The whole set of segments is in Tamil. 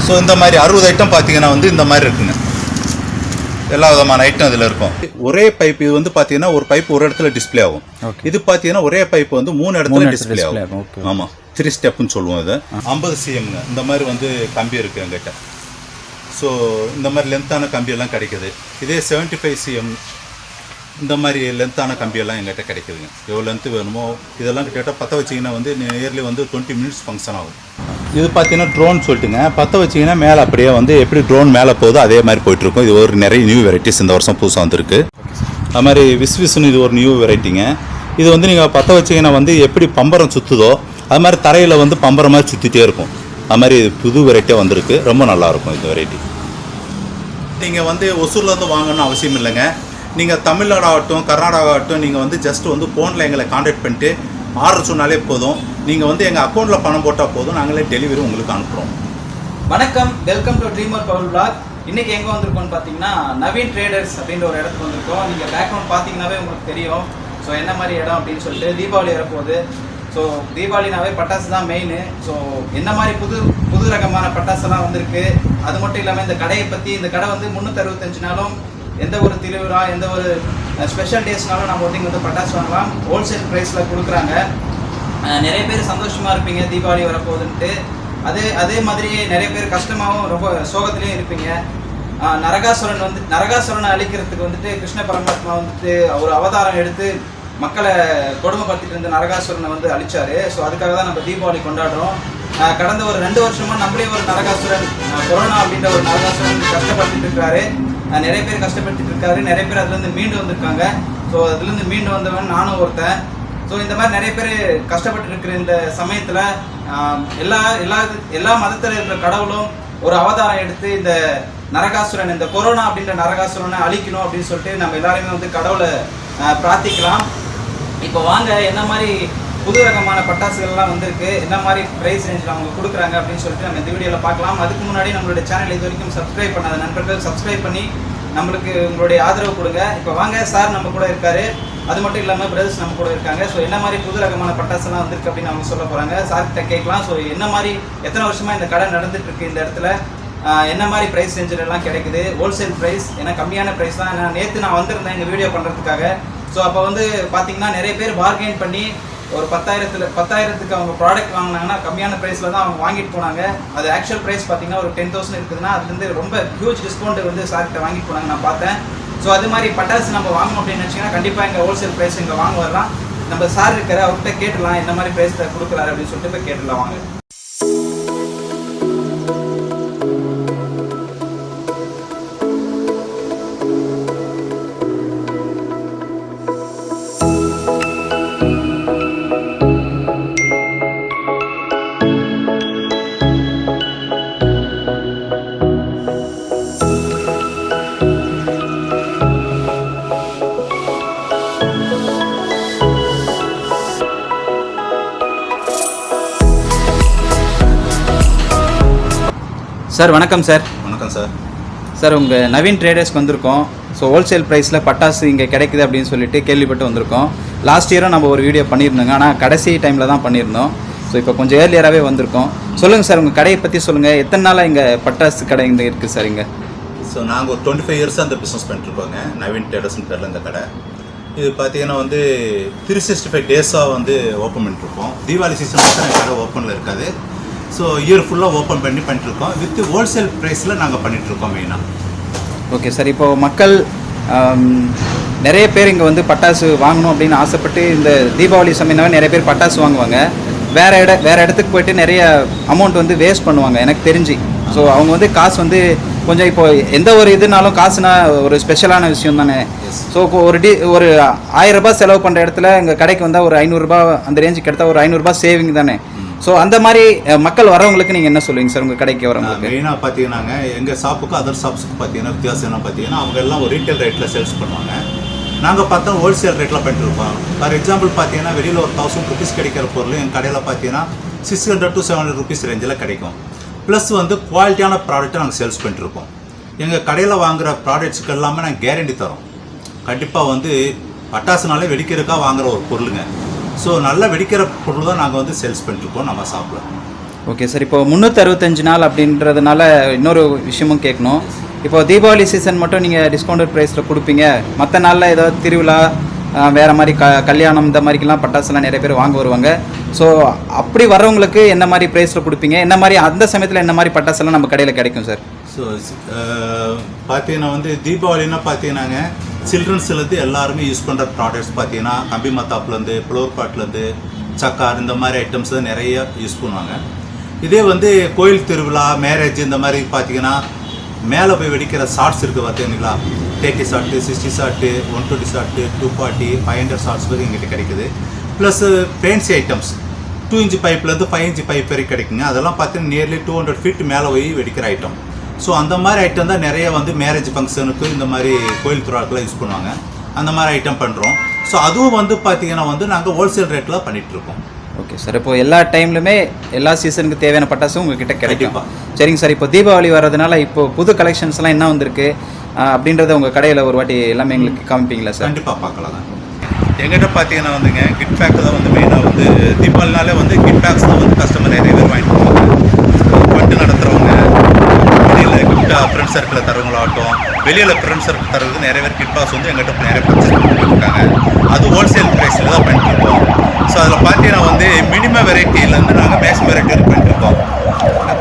ஸோ இந்த மாதிரி 60 ஐட்டம் பார்த்தீங்கன்னா வந்து இந்த மாதிரி இருக்குங்க. எல்லா விதமான ஐட்டம் இதில் இருக்கும். ஒரே பைப் இது வந்து பார்த்தீங்கன்னா ஒரு பைப் ஒரு இடத்துல டிஸ்பிளே ஆகும். இது பார்த்தீங்கன்னா ஒரே பைப் வந்து 3 இடத்துல டிஸ்பிளே ஆகும். ஆமாம், 3 ஸ்டெப்னு சொல்லுவோம். இது 50 cmங்க இந்த மாதிரி வந்து கம்பி இருக்குது எங்கிட்ட. ஸோ இந்த மாதிரி லென்த்தான கம்பியெல்லாம் கிடைக்குது. இதே 75 cm இந்த மாதிரி லென்த்தான கம்பியெல்லாம் எங்கிட்ட கிடைக்குதுங்க. எவ்வளோ லென்த்து வேணுமோ இதெல்லாம் கிட்டத்தட்ட பற்ற வச்சிங்கன்னா வந்து நியர்லி வந்து 20 மினிட்ஸ் ஃபங்க்ஷன் ஆகும். இது பார்த்தீங்கன்னா ட்ரோன் சொல்லிட்டுங்க. பற்ற வச்சிங்கன்னா மேலே அப்படியே வந்து எப்படி ட்ரோன் மேலே போகுதோ அதே மாதிரி போயிட்டுருக்கும். இது ஒரு நிறைய நியூ வெரைட்டிஸ் இந்த வருஷம் புதுசாக வந்திருக்கு. அது மாதிரி விஸ்விஸ்னு இது ஒரு நியூ வெரைட்டிங்க. இது வந்து நீங்கள் பற்ற வச்சிங்கன்னா வந்து எப்படி பம்பரம் சுற்றுதோ அது மாதிரி தரையில் வந்து பம்பரம் மாதிரி சுற்றிட்டே இருக்கும். அது மாதிரி புது வெரைட்டியாக வந்திருக்கு. ரொம்ப நல்லாயிருக்கும் இந்த வெரைட்டி. நீங்கள் வந்து ஒசூர்லேருந்து வாங்கணும்னு அவசியம் இல்லைங்க. நீங்கள் தமிழ்நாடு ஆகட்டும் கர்நாடகா ஆகட்டும் நீங்கள் வந்து ஜஸ்ட் வந்து ஃபோனில் எங்களை காண்டாக்ட் பண்ணிட்டு ஆர்டர் சொன்னாலே போதும். நீங்கள் வந்து எங்கள் அக்கௌண்ட்டில் பணம் போட்டால் போதும், நாங்களே டெலிவரி உங்களுக்கு அனுப்புகிறோம். வணக்கம், welcome to trimmer power vlog. இன்றைக்கி எங்கே வந்திருக்கோம்னு பார்த்தீங்கன்னா நவீன் ட்ரேடர்ஸ் அப்படின்ற ஒரு இடத்துக்கு வந்திருக்கோம். நீங்கள் பேக்ரவுண்ட் பார்த்தீங்கன்னாவே உங்களுக்கு தெரியும். ஸோ என்ன மாதிரி இடம் அப்படின்னு சொல்லிட்டு தீபாவளி வரப்போகுது. ஸோ தீபாவளினாவே பட்டாசு தான் மெயின். ஸோ என்ன மாதிரி புது ரகமான பட்டாசெல்லாம் வந்திருக்கு. அது மட்டும் இல்லாமல் இந்த கடையை பற்றி, இந்த கடை வந்து 365 நாளும் எந்த ஒரு திருவிழா எந்த ஒரு ஸ்பெஷல் டேஸ்னாலும் நம்ம வந்து இங்கே வந்து பட்டாசு வாங்கலாம். ஹோல்சேல் ப்ரைஸில் கொடுக்குறாங்க. நிறைய பேர் சந்தோஷமாக இருப்பீங்க தீபாவளி வரப்போகுதுன்ட்டு. அதே மாதிரி நிறைய பேர் கஷ்டமாகவும் ரொம்ப சோகத்துலேயும் இருப்பீங்க. நரகாசுரனை அழிக்கிறதுக்கு வந்துட்டு கிருஷ்ண பரமாத்மா வந்துட்டு ஒரு அவதாரம் எடுத்து மக்களை கொடுமைப்படுத்திட்டு இருந்த நரகாசுரனை வந்து அழிச்சாரு. ஸோ அதுக்காக தான் நம்ம தீபாவளி கொண்டாடுறோம். கடந்த ஒரு 2 வருஷமாக நம்மளே ஒரு நரகாசுரன், கொரோனா அப்படின்ற ஒரு நரகாசுரன் கஷ்டப்படுத்திட்டு இருக்காரு. நிறைய பேர் கஷ்டப்படுத்திட்டு இருக்காரு. நிறைய பேர் அதுலேருந்து மீண்டு வந்திருக்காங்க. ஸோ அதுலேருந்து மீண்டு வந்தவன் நானும் ஒருத்தன். ஸோ இந்த மாதிரி நிறைய பேர் கஷ்டப்பட்டு இருக்கிற இந்த சமயத்தில் எல்லா மதத்தில் இருக்கிற கடவுளும் ஒரு அவதாரம் எடுத்து இந்த நரகாசுரன், இந்த கொரோனா அப்படின்ற நரகாசுரனை அழிக்கணும் அப்படின்னு சொல்லிட்டு நம்ம எல்லாருமே வந்து கடவுளை பிரார்த்திக்கலாம். இப்போ வாங்க என்ன மாதிரி புது ரகமான பட்டாசுகள்லாம் வந்திருக்கு, என்ன மாதிரி ப்ரைஸ் ரேஞ்சில் அவங்க கொடுக்குறாங்க அப்படின்னு சொல்லிட்டு நம்ம இந்த வீடியோவில் பார்க்கலாம். அதுக்கு முன்னாடி நம்மளுடைய சேனல் இது வரைக்கும் சப்ஸ்கிரைப் பண்ணாத நண்பர்கள் சப்ஸ்கிரைப் பண்ணி நம்மளுக்கு உங்களுடைய ஆதரவு கொடுங்க. இப்போ வாங்க, சார் நம்ம கூட இருக்காரு. அது மட்டும் இல்லாமல் பிரதர்ஸ் நம்ம கூட இருக்காங்க. ஸோ என்ன மாதிரி புது ரகமான பட்டாசுலாம் வந்திருக்கு அப்படின்னு அவங்க சொல்ல போகிறாங்க. சார்கிட்ட கேட்கலாம். ஸோ என்ன மாதிரி எத்தனை வருஷமாக இந்த கடை நடந்துட்டு இருக்கு, இந்த இடத்துல என்ன மாதிரி ப்ரைஸ் ரேஞ்சிலெல்லாம் கிடைக்குது, ஹோல்சேல் ப்ரைஸ் ஏன்னா கம்மியான ப்ரைஸ் தான். நேற்று நான் வந்திருந்தேன் இந்த வீடியோ பண்ணுறதுக்காக. ஸோ அப்போ வந்து பார்த்தீங்கன்னா நிறைய பேர் பார்கெயின் பண்ணி ஒரு 10,000க்கு அவங்க ப்ராடக்ட் வாங்கினாங்கன்னா கம்மியான ப்ரைஸில் தான் அவங்க வாங்கிட்டு போனாங்க. அது ஆக்சுவல் ப்ரைஸ் பார்த்தீங்கன்னா ஒரு 10,000 இருக்குதுன்னா அதுலேருந்து ரொம்ப ஹியூஜ் டிஸ்கவுண்ட் வந்து சார்கிட்ட வாங்கிட்டு போனாங்க, நான் பார்த்தேன். ஸோ அது மாதிரி பட்டாசு நம்ம வாங்கணும் அப்படின்னு நினச்சிங்கன்னா கண்டிப்பாக இங்கே ஹோல்சேல் ப்ரைஸ் இங்கே வாங்க வரலாம். நம்ம சார் இருக்கிற அவர்கிட்ட கேட்டுடலாம் என்ன மாதிரி ப்ரைஸில் கொடுக்குறாரு அப்படின்னு சொல்லிட்டு போய் கேட்டுடலாம் வாங்க. சார் வணக்கம் சார். வணக்கம் சார். சார் உங்கள் நவீன் ட்ரேடர்ஸ்க்கு வந்திருக்கோம். ஸோ ஹோல்சேல் ப்ரைஸில் பட்டாசு இங்கே கிடைக்குது அப்படின்னு சொல்லிட்டு கேள்விப்பட்டு வந்திருக்கோம். லாஸ்ட் இயரும் நம்ம ஒரு வீடியோ பண்ணியிருந்தோங்க, ஆனால் கடைசி டைமில் தான் பண்ணியிருந்தோம். ஸோ இப்போ கொஞ்சம் ஏர்லியராகவே வந்திருக்கோம். சொல்லுங்கள் சார், உங்கள் கடையை பற்றி சொல்லுங்கள். எத்தனை நாளாக இங்கே பட்டாசு கடை இங்கே இருக்குது சார் இங்கே? ஸோ நாங்கள் ஒரு 25 இயர்ஸாக அந்த பிஸ்னஸ் பண்ணிட்டுருக்கோங்க. நவீன் ட்ரேடர்ஸ்னு பேரில் இந்த கடை. இது பார்த்தீங்கன்னா வந்து 365 டேஸாக வந்து ஓப்பன் பண்ணிட்டுருக்கோம். தீபாவளி சீசன் மட்டும் கடை ஓப்பனில் இருக்காது. ஸோ இயர் ஃபுல்லாக ஓப்பன் பண்ணிட்டுருக்கோம். வித் ஹோல்சேல் ப்ரைஸில் நாங்கள் பண்ணிகிட்ருக்கோம் மெயினாக. Okay sir. இப்போது மக்கள் நிறைய பேர் இங்கே வந்து பட்டாசு வாங்கணும் அப்படின்னு ஆசைப்பட்டு இந்த தீபாவளி சமயம்னாவே நிறைய பேர் பட்டாசு வாங்குவாங்க. வேறு இடத்துக்கு போய்ட்டு நிறைய அமௌண்ட் வந்து வேஸ்ட் பண்ணுவாங்க எனக்கு தெரிஞ்சு. ஸோ அவங்க வந்து காசு வந்து கொஞ்சம் இப்போ எந்த ஒரு இதுனாலும் காசுனா ஒரு ஸ்பெஷலான விஷயம் தானே. ஸோ ஒரு 1000 ரூபாய் செலவு பண்ணுற இடத்துல எங்கள் கடைக்கு வந்தால் ஒரு 500 ரூபாய் அந்த ரேஞ்சுக்கு எடுத்தால் ஒரு 500 ரூபாய் சேவிங் தானே. ஸோ அந்த மாதிரி மக்கள் வரவங்களுக்கு நீங்கள் என்ன சொல்லுவீங்க சார் உங்கள் கடைக்கு வரவங்களுக்கு? மெயினாக பார்த்தீங்கன்னாங்க எங்கள் ஷாப்புக்கும் அதர் ஷாப்ஸுக்கு பார்த்தீங்கன்னா வித்தியாசம் என்ன பார்த்தீங்கன்னா அவங்க எல்லாம் ஒரு ரீட்டைல் ரேட்டில் சேல்ஸ் பண்ணுவாங்க. நாங்கள் பார்த்தா ஹோல்சேல் ரேட்டில் பண்ணிட்டுருப்போம். ஃபார் எக்ஸாம்பிள் பார்த்தீங்கன்னா வெளியில் ஒரு 1000 rupees கிடைக்கிற பொருள் எங்கள் கடையில் பார்த்தீங்கன்னா 600 to 700 rupees ரேஞ்சில் கிடைக்கும். ப்ளஸ் வந்து குவாலிட்டியான ப்ராடக்ட்டை நாங்கள் சேல்ஸ் பண்ணிட்டுருக்கோம். எங்கள் கடையில் வாங்குகிற ப்ராடக்ட்ஸுக்கு எல்லாமே நாங்கள் கேரண்டி தரோம். கண்டிப்பாக வந்து பட்டாசுனாலே வெடிக்கிறதுக்காக வாங்குகிற ஒரு பொருளுங்க. ஸோ நல்லா வெடிக்கிற பொருள் தான் நாங்கள் வந்து சேல்ஸ் பண்ணிட்டுருக்கோம் நம்ம ஷாப்பில். Okay sir. இப்போ 365 நாள் அப்படின்றதுனால இன்னொரு விஷயமும் கேட்கணும். இப்போ தீபாவளி சீசன் மட்டும் நீங்கள் டிஸ்கவுண்டட் ப்ரைஸில் கொடுப்பீங்க, மற்ற நாளில் ஏதாவது திருவிழா வேறு மாதிரி கல்யாணம் இந்த மாதிரிக்கெல்லாம் பட்டாசுலாம் நிறைய பேர் வாங்க வருவாங்க. ஸோ அப்படி வர்றவங்களுக்கு என்ன மாதிரி ப்ரைஸில் கொடுப்பீங்க, என்ன மாதிரி அந்த சமயத்தில் என்ன மாதிரி பட்டாசுலாம் நம்ம கடையில் கிடைக்கும் சார்? ஸோ பார்த்தீங்கன்னா வந்து தீபாவளின்னா பார்த்தீங்கன்னாங்க சில்ட்ரன்ஸ்லேருந்து எல்லாருமே யூஸ் பண்ணுற ப்ராடக்ட்ஸ் பார்த்தீங்கன்னா கம்பி மத்தாப்புலேருந்து ஃப்ளோர் பாட்லேருந்து சக்கார் இந்த மாதிரி ஐட்டம்ஸ் தான் நிறைய யூஸ் பண்ணுவாங்க. இதே வந்து கோயில் திருவிழா மேரேஜ் இந்த மாதிரி பார்த்தீங்கன்னா மேலே போய் வெடிக்கிற ஷார்ட்ஸ் இருக்குது பார்த்தீங்களா, 30 ஷார்ட்டு 60 ஷார்ட்டு 120 ஷார்ட்டு 240 500 ஷார்ட்ஸ் வரைக்கும் எங்கிட்ட கிடைக்குது. ப்ளஸ் ஃபேன்சி ஐட்டம்ஸ் 2 இன்ச் பைப்லேருந்து 5 இன்ச் பைப் வரைக்கும் கிடைக்குங்க. அதெல்லாம் பார்த்தீங்கன்னா நியர்லி 200 ஃபீட் மேலே போய் வெடிக்கிற ஐட்டம். ஸோ அந்த மாதிரி ஐட்டம் தான் நிறைய வந்து மேரேஜ் ஃபங்க்ஷனுக்கு இந்த மாதிரி கோயில் திருவிழாக்கெல்லாம் யூஸ் பண்ணுவாங்க. அந்த மாதிரி ஐட்டம் பண்ணுறோம். ஸோ அதுவும் வந்து பார்த்தீங்கன்னா வந்து நாங்கள் ஹோல்சேல் ரேட்டில் பண்ணிகிட்ருக்கோம். Okay sir. இப்போ எல்லா டைம்லுமே எல்லா சீசனுக்கு தேவையான பட்டாசும் உங்ககிட்ட கிடைக்கும். சரிங்க சார். இப்போ தீபாவளி வர்றதுனால இப்போ புது கலெக்ஷன்ஸ்லாம் என்ன வந்திருக்கு அப்படின்றத உங்கள் கடையில் ஒரு வாட்டி எல்லாமே எங்களுக்கு காமிப்பீங்களா சார்? கண்டிப்பாக பார்க்கலாம். எங்கிட்ட பார்த்தீங்கன்னா வந்துங்க கிட் பேக் தான் வந்து மெயினாக வந்து தீபாவளினாலே வந்து கிட் பேக்ஸ் தான் வந்து கஸ்டமர் நிறைய பேர் வாங்கிட்டு போவாங்க. பட்டு நடத்துகிறவங்க, வெளியில் கிஃப்டாக ஃப்ரெண்ட் சர்க்கிளில் தரவங்களாகட்டும், வெளியில் ஃப்ரெண்ட் சர்க்கிள் தரது நிறைய பேர் கிட் பாக்ஸ் வந்து எங்கிட்ட நிறைய பர்ச்சேஸ் பண்ணிட்டுருக்காங்க. அது ஹோல்சேல் ப்ரைஸில் தான் பண்ணிட்டுருக்கோம். ஸோ அதில் பார்த்தீங்கன்னா வந்து மினிமம் வெரைட்டிலேருந்து நாங்கள் மேக்ஸிமம் வெரைட்டி வரைக்கும் பண்ணிட்டுருக்கோம்.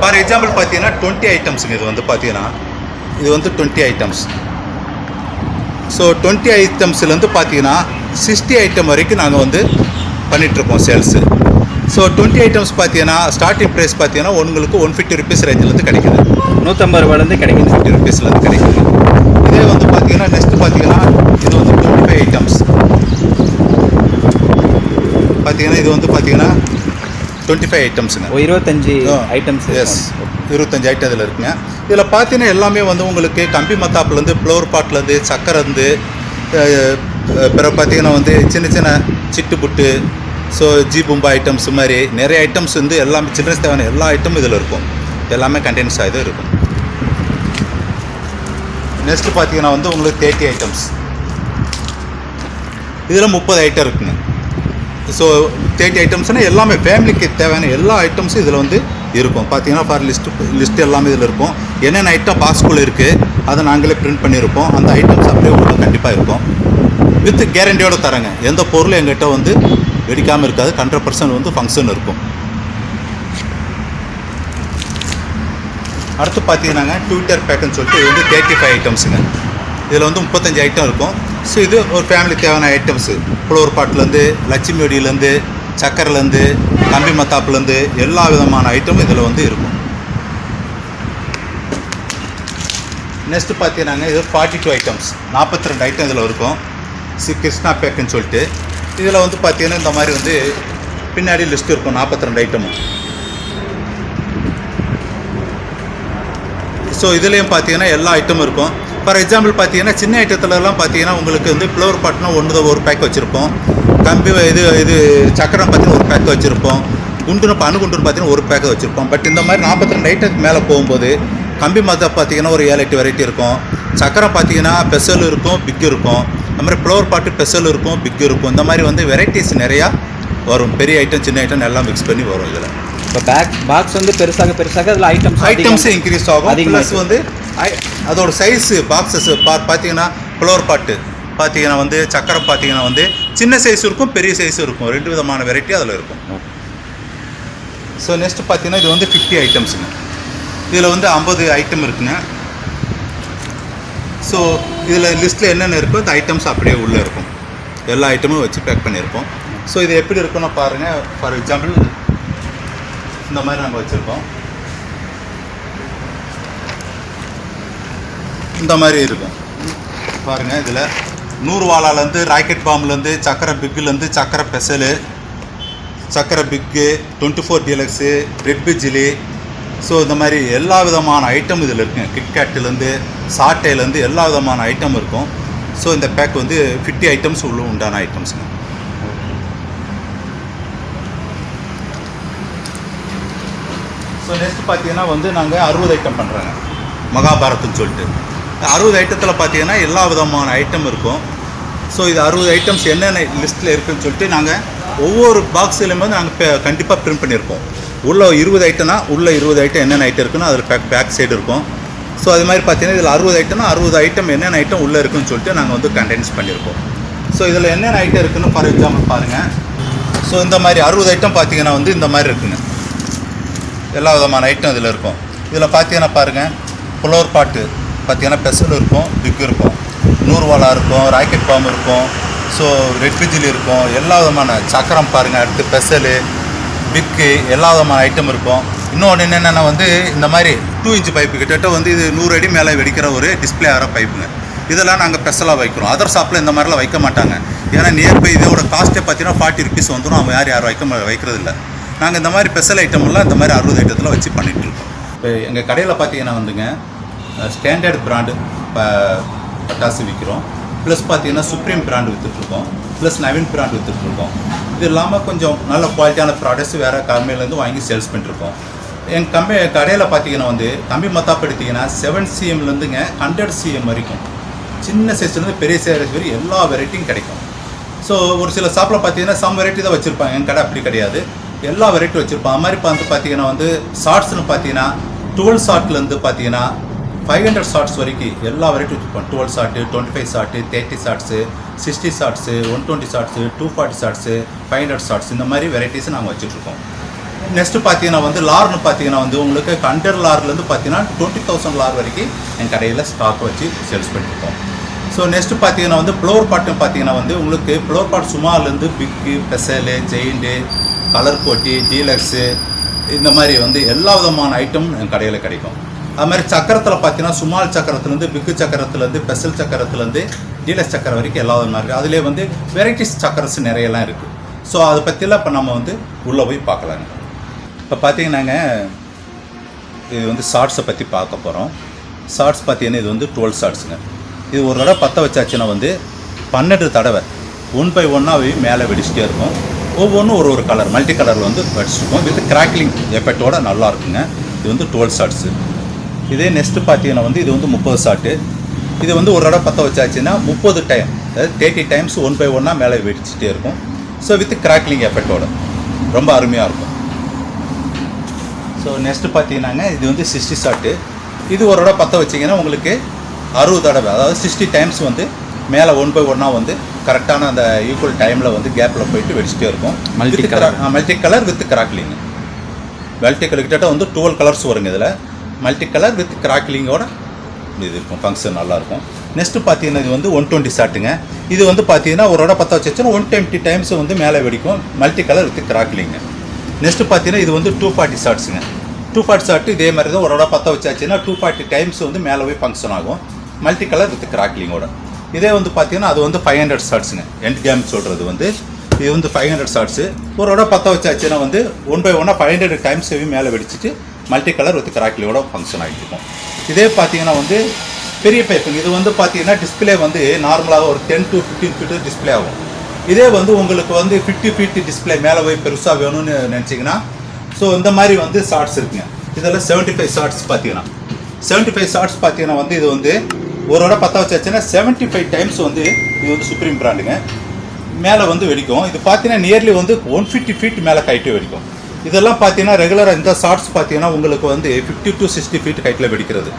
ஃபார் எக்ஸாம்பிள் பார்த்தீங்கன்னா 20 ஐட்டம்ஸுங்க. இது வந்து பார்த்தீங்கன்னா இது வந்து 20 ஐட்டம்ஸ். ஸோ 20 ஐட்டம்ஸ்லேருந்து பார்த்தீங்கன்னா 60 ஐட்டம் வரைக்கும் நாங்கள் வந்து பண்ணிகிட்ருக்கோம் சேல்ஸு. ஸோ 20 ஐட்டம்ஸ் பார்த்தீங்கன்னா ஸ்டார்டிங் ப்ரைஸ் பார்த்தீங்கன்னா உங்களுக்கு 150 ருபீஸ் ரேஞ்சிலேருந்து கிடைக்குது. 150 ரூபாயிலேருந்து கிடைக்குது. 50 ருபீஸ்லேருந்து கிடைக்குது. இதே வந்து பார்த்தீங்கன்னா நெக்ஸ்ட்டு பார்த்தீங்கன்னா இது வந்து 25 ஐட்டம்ஸ் பார்த்தீங்கன்னா இது வந்து பார்த்தீங்கன்னா 25 ஐட்டம்ஸுங்க. 25 ஐட்டம்ஸ். எஸ், 25 ஐட்டம் இதில் இருக்குங்க. இதில் பார்த்தீங்கன்னா எல்லாமே வந்து உங்களுக்கு கம்பி மத்தாப்புலேருந்து ஃப்ளோர் பாட்லேருந்து சக்கரைந்து பிறகு பார்த்தீங்கன்னா வந்து சின்ன சின்ன சிட்டு புட்டு, ஸோ ஜீபும்பா ஐட்டம்ஸ் மாதிரி நிறைய ஐட்டம்ஸ் வந்து எல்லாமே சில்ட்ரன்ஸ் தேவையான எல்லா ஐட்டமும் இதில் இருக்கும். எல்லாமே கண்டென்ஸ் ஆகிதான் இருக்கும். நெக்ஸ்ட்டு பார்த்தீங்கன்னா வந்து உங்களுக்கு 30 ஐட்டம்ஸ். இதில் 30 ஐட்டம் இருக்குங்க. ஸோ 30 ஐட்டம்ஸ்னால் எல்லாமே ஃபேமிலிக்கு தேவையான எல்லா ஐட்டம்ஸும் இதில் வந்து இருக்கும். பார்த்தீங்கன்னா ஃபார் லிஸ்ட்டு எல்லாமே இதில் இருக்கும். என்னென்ன ஐட்டம் பாக்ஸ்குள்ளே இருக்குது அதை நாங்களே பிரிண்ட் பண்ணியிருப்போம். அந்த ஐட்டம்ஸ் அப்படியே உள்ள கண்டிப்பாக இருக்கும். வித் கேரண்டியோடு தரேங்க. எந்த பொருளும் எங்கிட்ட வந்து வெடிக்காமல் இருக்காது. 100% வந்து ஃபங்க்ஷன் இருக்கும். அடுத்து பார்த்தீங்கன்னாங்க ட்விட்டர் பேக்குன்னு சொல்லிட்டு இது வந்து 35 ஐட்டம்ஸுங்க. இதில் வந்து 35 ஐட்டம் இருக்கும். ஸோ இது ஒரு ஃபேமிலி தேவையான ஐட்டம்ஸு. ஃப்ளோர் பாட்லேருந்து லட்சுமி வெடியிலேருந்து சக்கரைலேருந்து கம்பி மத்தாப்புலேருந்து எல்லா விதமான ஐட்டமும் இதில் வந்து இருக்கும். நெக்ஸ்ட்டு பார்த்தீங்கன்னாங்க இது 42 ஐட்டம்ஸ், 42 ஐட்டம் இதில் இருக்கும். கிருஷ்ணா பேக்குன்னு சொல்லிட்டு இதில் வந்து பார்த்தீங்கன்னா இந்த மாதிரி வந்து பின்னாடி லிஸ்ட் இருக்கும் 42 ஐட்டமும். ஸோ இதுலேயும் பார்த்தீங்கன்னா எல்லா ஐட்டமும் இருக்கும். ஃபார் எக்ஸாம்பிள் பார்த்தீங்கன்னா சின்ன ஐட்டத்துலலாம் பார்த்தீங்கன்னா உங்களுக்கு வந்து ஃப்ளவர் பாட்னா ஒரு பேக் வச்சுருப்போம். கம்பி இது சக்கரம் பார்த்தீங்கன்னா ஒரு பேக் வச்சுருப்போம். குண்டுன்னு அணுகுண்டுன்னு பார்த்தீங்கன்னா ஒரு பேக்கை வச்சுருப்போம். பட் இந்த மாதிரி 42 ஐட்டத்துக்கு மேலே போகும்போது கம்பி மத்தா பார்த்தீங்கன்னா ஒரு 7-8 வெரைட்டி இருக்கும். சக்கரம் பார்த்தீங்கன்னா பெசல் இருக்கும், பிக் இருக்கும். அந்த மாதிரி ஃப்ளவர் பாட்டு பெசல் இருக்கும், பிக் இருக்கும். இந்த மாதிரி வந்து வெரைட்டிஸ் நிறையா வரும். பெரிய ஐட்டம் சின்ன ஐட்டம் எல்லாம் மிக்ஸ் பண்ணி வரும் இதில். இப்போ பாக்ஸ் வந்து பெருசாக அதில் ஐட்டம்ஸ் இன்க்ரீஸ் ஆகும். ப்ளஸ் வந்து அதோட சைஸு பாக்ஸஸ் பார்த்தீங்கன்னா ஃப்ளவர் பாட்டு பார்த்தீங்கன்னா வந்து சக்கரை பார்த்தீங்கன்னா வந்து சின்ன சைஸ் இருக்கும், பெரிய சைஸும் இருக்கும். 2 விதமான வெரைட்டி அதில் இருக்கும். ஸோ நெக்ஸ்ட் பார்த்தீங்கன்னா இது வந்து 50 ஐட்டம்ஸுங்க. இதில் வந்து 50 ஐட்டம் இருக்குங்க. ஸோ இதில் லிஸ்ட்டில் என்னென்ன இருக்கோ இந்த ஐட்டம்ஸ் அப்படியே உள்ளே இருக்கும். எல்லா ஐட்டமும் வச்சு பேக் பண்ணியிருக்கோம். ஸோ இது எப்படி இருக்குன்னு பாருங்கள். ஃபார் எக்ஸாம்பிள் இந்த மாதிரி நாங்கள் வச்சுருக்கோம். இந்த மாதிரி இருக்கும் பாருங்கள். இதில் 100 வாலாலேருந்து ராக்கெட் பாம்புலேருந்து சக்கரை பிக்குலேருந்து சக்கரை பெசலு, சக்கரை பிக்கு, 24 டீலக்ஸு, ரெட் பிஜிலி. ஸோ இந்த மாதிரி எல்லா விதமான ஐட்டம் இதில் இருக்குங்க. கிட்கேட்டுலேருந்து சாட்டையிலேருந்து எல்லா விதமான ஐட்டம் இருக்கும். ஸோ இந்த பேக் வந்து 50 ஐட்டம்ஸ் உள்ள உண்டான ஐட்டம்ஸுங்க. ஸோ நெக்ஸ்ட் பார்த்தீங்கன்னா வந்து நாங்கள் 60 ஐட்டம் பண்ணுறாங்க. மகாபாரத்னு சொல்லிட்டு 60 ஐட்டத்தில் பார்த்தீங்கன்னா எல்லா விதமான ஐட்டம் இருக்கும். ஸோ இது 60 ஐட்டம்ஸ் என்னென்ன லிஸ்ட்டில் இருக்குதுன்னு சொல்லிட்டு நாங்கள் ஒவ்வொரு பாக்ஸ்லையுமே நாங்கள் கண்டிப்பாக பிரிண்ட் பண்ணியிருப்போம். உள்ள 20 ஐட்டம்னா உள்ள 20 ஐட்டம் என்னென்ன ஐட்டம் இருக்குன்னு அதில் பேக் சைடு இருக்கும். ஸோ அது மாதிரி பார்த்தீங்கன்னா இதில் 60 ஐட்டம்னா 60 ஐட்டம் என்னென்ன ஐட்டம் உள்ளே இருக்குன்னு சொல்லிட்டு நாங்கள் வந்து கண்டென்ஸ் பண்ணியிருக்கோம். ஸோ இதில் என்னென்ன ஐட்டம் இருக்குன்னு ஃபார் எக்ஸாம்பிள் பாருங்கள். ஸோ இந்த மாதிரி 60 ஐட்டம் பார்த்தீங்கன்னா வந்து இந்த மாதிரி இருக்குங்க. எல்லா விதமான ஐட்டம் இதில் இருக்கும். இதில் பார்த்தீங்கன்னா பாருங்கள், ஃப்ளோர் பாட்டு பார்த்தீங்கன்னா பெசல் இருக்கும், பிக் இருக்கும், 100 வாலா இருக்கும், ராக்கெட் பாம்பு இருக்கும், ஸோ ரெட் பிஜில் இருக்கும், எல்லா விதமான சக்கரம் பாருங்கள், அடுத்து பெசலு, பிக்கு, எல்லா விதமான ஐட்டம் இருக்கும். இன்னொன்று என்னென்னா வந்து இந்த மாதிரி 2 இன்ச் பைப்பு கிட்டத்தட்ட வந்து இது 100 அடி மேலே வெடிக்கிற ஒரு டிஸ்பிளே ஆகிற பைப்புங்க. இதெல்லாம் நாங்கள் ஸ்பெஷலாக வைக்கிறோம். அதர் ஷாப்பில் இந்த மாதிரிலாம் வைக்க மாட்டாங்க. ஏன்னா நியர்பை இதோட காஸ்ட்டே பார்த்தீங்கன்னா 40 ருபீஸ் வந்துடும். அவங்க யாரும் வைக்கிறது இல்லை. நாங்கள் இந்த மாதிரி ஸ்பெஷல் ஐட்டம்லாம் இந்த மாதிரி 60 ஐட்டத்தில் வச்சு பண்ணிகிட்ருக்கோம். இப்போ எங்கள் கடையில் பார்த்தீங்கன்னா வந்துங்க ஸ்டாண்டர்ட் பிராண்டு பட்டாசு விற்கிறோம். ப்ளஸ் பார்த்தீங்கன்னா சுப்ரீம் பிராண்டு விற்றுட்ருக்கோம், ப்ளஸ் நவீன் பிராண்டு விற்றுட்ருக்கோம். இது இல்லாமல் கொஞ்சம் நல்ல குவாலிட்டியான ப்ராடக்ட்ஸ் வேறு கம்பெனிலேருந்து வாங்கி சேல்ஸ் பண்ணிட்டுருக்கோம். எங்கள் கடையில் பார்த்தீங்கன்னா வந்து கம்பி மத்தாப்பு எடுத்திங்கன்னா 7 cmலேருந்துங்க 100 cm வரைக்கும், சின்ன சைஸ்லேருந்து பெரிய சைஸ் வரைக்கும் எல்லா வெரைட்டியும் கிடைக்கும். ஸோ ஒரு சில ஷாப்பில் பார்த்தீங்கன்னா சம் வெரைட்டி தான் வச்சுருப்பாங்க. எங்கள் கடை அப்படி கிடையாது, எல்லா வெரைட்டி வச்சுருப்பாங்க. அது மாதிரி வந்து பார்த்தீங்கன்னா வந்து ஷார்ட்ஸ்னு பார்த்தீங்கன்னா 12 ஷார்ட்லேருந்து பார்த்தீங்கன்னா 500 ஷார்ட்ஸ் வரைக்கும் எல்லா வெரைட்டி வச்சுருப்போம். 12 shot, 25 shot, 30 shots, 60 shots, 120 shots, 240 shots, 500 shots, இந்த மாதிரி வெரைட்டிஸ் நாங்கள் வச்சுட்ருக்கோம். நெக்ஸ்ட்டு பார்த்தீங்கன்னா வந்து லார்னு பார்த்தீங்கன்னா வந்து உங்களுக்கு 100 லார்லேருந்து பார்த்தீங்கன்னா 20,000 லார் வரைக்கும் என் கடையில் ஸ்டாக் வச்சு சேல்ஸ் பண்ணியிருக்கோம். ஸோ நெக்ஸ்ட்டு பார்த்தீங்கன்னா வந்து ஃப்ளோர் பாட்டு பார்த்தீங்கன்னா வந்து உங்களுக்கு ஃப்ளோர் பாட் சுமார்லேருந்து பிக்கு, பெசலு, ஜெயிண்டு, கலர் கோட்டி, டீலக்ஸு, இந்த மாதிரி வந்து எல்லா விதமான ஐட்டம் என் கடையில் கிடைக்கும். அது மாதிரி சக்கரத்தில் பார்த்தீங்கன்னா சுமால் சக்கரத்துலேருந்து, பிக்கு சக்கரத்துலேருந்து, பெசல் சக்கரத்துலேருந்து, டீலக்ஸ் சக்கரம் வரைக்கும் எல்லா விதமாக இருக்குது. அதிலே வந்து வெரைட்டிஸ் சக்கரஸ் நிறையலாம் இருக்குது. ஸோ அதை பற்றிலாம் இப்போ நம்ம வந்து உள்ளே போய் பார்க்கலாங்க. இப்போ பார்த்தீங்கன்னாங்க இது வந்து ஷார்ட்ஸை பற்றி பார்க்க போகிறோம். ஷார்ட்ஸ் பார்த்தீங்கன்னா இது வந்து 12 ஷார்ட்ஸுங்க. இது ஒரு தடவை பற்ற வச்சாச்சுன்னா வந்து 12 தடவை 1 by 1 மேலே வெடிச்சிட்டே இருக்கும். ஒவ்வொன்றும் ஒரு கலர் மல்டி கலரில் வந்து வெடிச்சிருக்கும். வித் கிராக்லிங் எஃபெக்டோட நல்லா இருக்குங்க. இது வந்து 12 ஷார்ட்ஸு. இதே நெக்ஸ்ட்டு பார்த்தீங்கன்னா வந்து இது வந்து 30 ஷார்ட்டு. இது வந்து ஒரு தடவை பற்ற வச்சாச்சுன்னா 30 டைம், அதாவது 30 டைம்ஸ் 1 by 1 மேலே வெடிச்சிட்டே இருக்கும். ஸோ வித் கிராக்லிங் எஃபெக்டோட ரொம்ப அருமையாக இருக்கும். ஸோ நெக்ஸ்ட்டு பார்த்தீங்கன்னாங்க இது வந்து 60 ஷார்ட்டு. இது ஒரு தடவை பற்ற வச்சிங்கன்னா உங்களுக்கு 60 தடவை, அதாவது 60 டைம்ஸ் வந்து மேலே 1 by 1 வந்து கரெக்டான அந்த ஈக்குவல் டைமில் வந்து கேப்பில் போயிட்டு வெடிச்சிட்டே இருக்கும். Multi colour with crackling. Multi colour கிட்ட வந்து 12 கலர்ஸ் வருங்க. இதில் மல்டி கலர் வித் கிராக்லிங்கோட இது இருக்கும், ஃபங்க்ஷன் நல்லாயிருக்கும். நெக்ஸ்ட்டு பார்த்தீங்கன்னா இது வந்து 120 ஷார்ட்டுங்க. இது வந்து பார்த்தீங்கன்னா ஒரு தடவை பற்ற வச்சுன்னா 120 டைம்ஸ் வந்து மேலே வெடிக்கும், மல்டி கலர் வித் கிராக்லிங்க. நெக்ஸ்ட்டு பார்த்தீங்கன்னா இது வந்து 240 ஷார்ட்ஸுங்க. 240 ஷார்ட்டு இதே மாதிரி தான் ஒரு தடவை பற்ற வச்சாச்சுன்னா 240 டைம்ஸ் வந்து மேலே போய் ஃபங்க்ஷன் ஆகும், மல்டி கலர் வித் கிராக்லிங்கோட. இதே வந்து பார்த்தீங்கன்னா அது வந்து 500 ஷார்ட்ஸுங்க. எண்ட் கேம் சொல்கிறது வந்து இது வந்து 500 ஷார்ட்ஸு. ஒரு தடவை பற்ற வச்சாச்சுன்னா வந்து 1 by 1 500 டைம்ஸ் மேலே வெடிச்சிட்டு மல்டி கலர் வித் கிராக்லியோட ஃபங்க்ஷன் ஆகிட்டு இருக்கும். இதே பார்த்தீங்கன்னா வந்து பெரிய பைப்புங்க. இது வந்து பார்த்தீங்கன்னா டிஸ்பிளே வந்து நார்மலாக ஒரு 10 to 15 ஃபீட்டு டிஸ்பிளே ஆகும். இதே வந்து உங்களுக்கு வந்து 50 ஃபீட் டிஸ்பிளே மேலே போய் பெருசாக வேணும்னு நினச்சிங்கன்னா ஸோ இந்த மாதிரி வந்து ஷார்ட்ஸ் இருக்குங்க. இதெல்லாம் 75 ஷார்ட்ஸ் பார்த்தீங்கன்னா 75 ஷார்ட்ஸ் பார்த்தீங்கன்னா வந்து இது வந்து ஒரு தடவை பற்ற வச்சாச்சுன்னா 75 டைம்ஸ் வந்து இது வந்து சுப்ரீம் பிராண்டுங்க மேலே வந்து வெடிக்கும். இது பார்த்தீங்கன்னா நியர்லி வந்து 150 ஃபீட் மேலே கைட்டு வெடிக்கும். இதெல்லாம் பார்த்தீங்கன்னா ரெகுலராக இந்த ஷார்ட்ஸ் பார்த்தீங்கன்னா உங்களுக்கு வந்து 50 to 60 ஃபீட் கைட்டில் வெடிக்கிறது.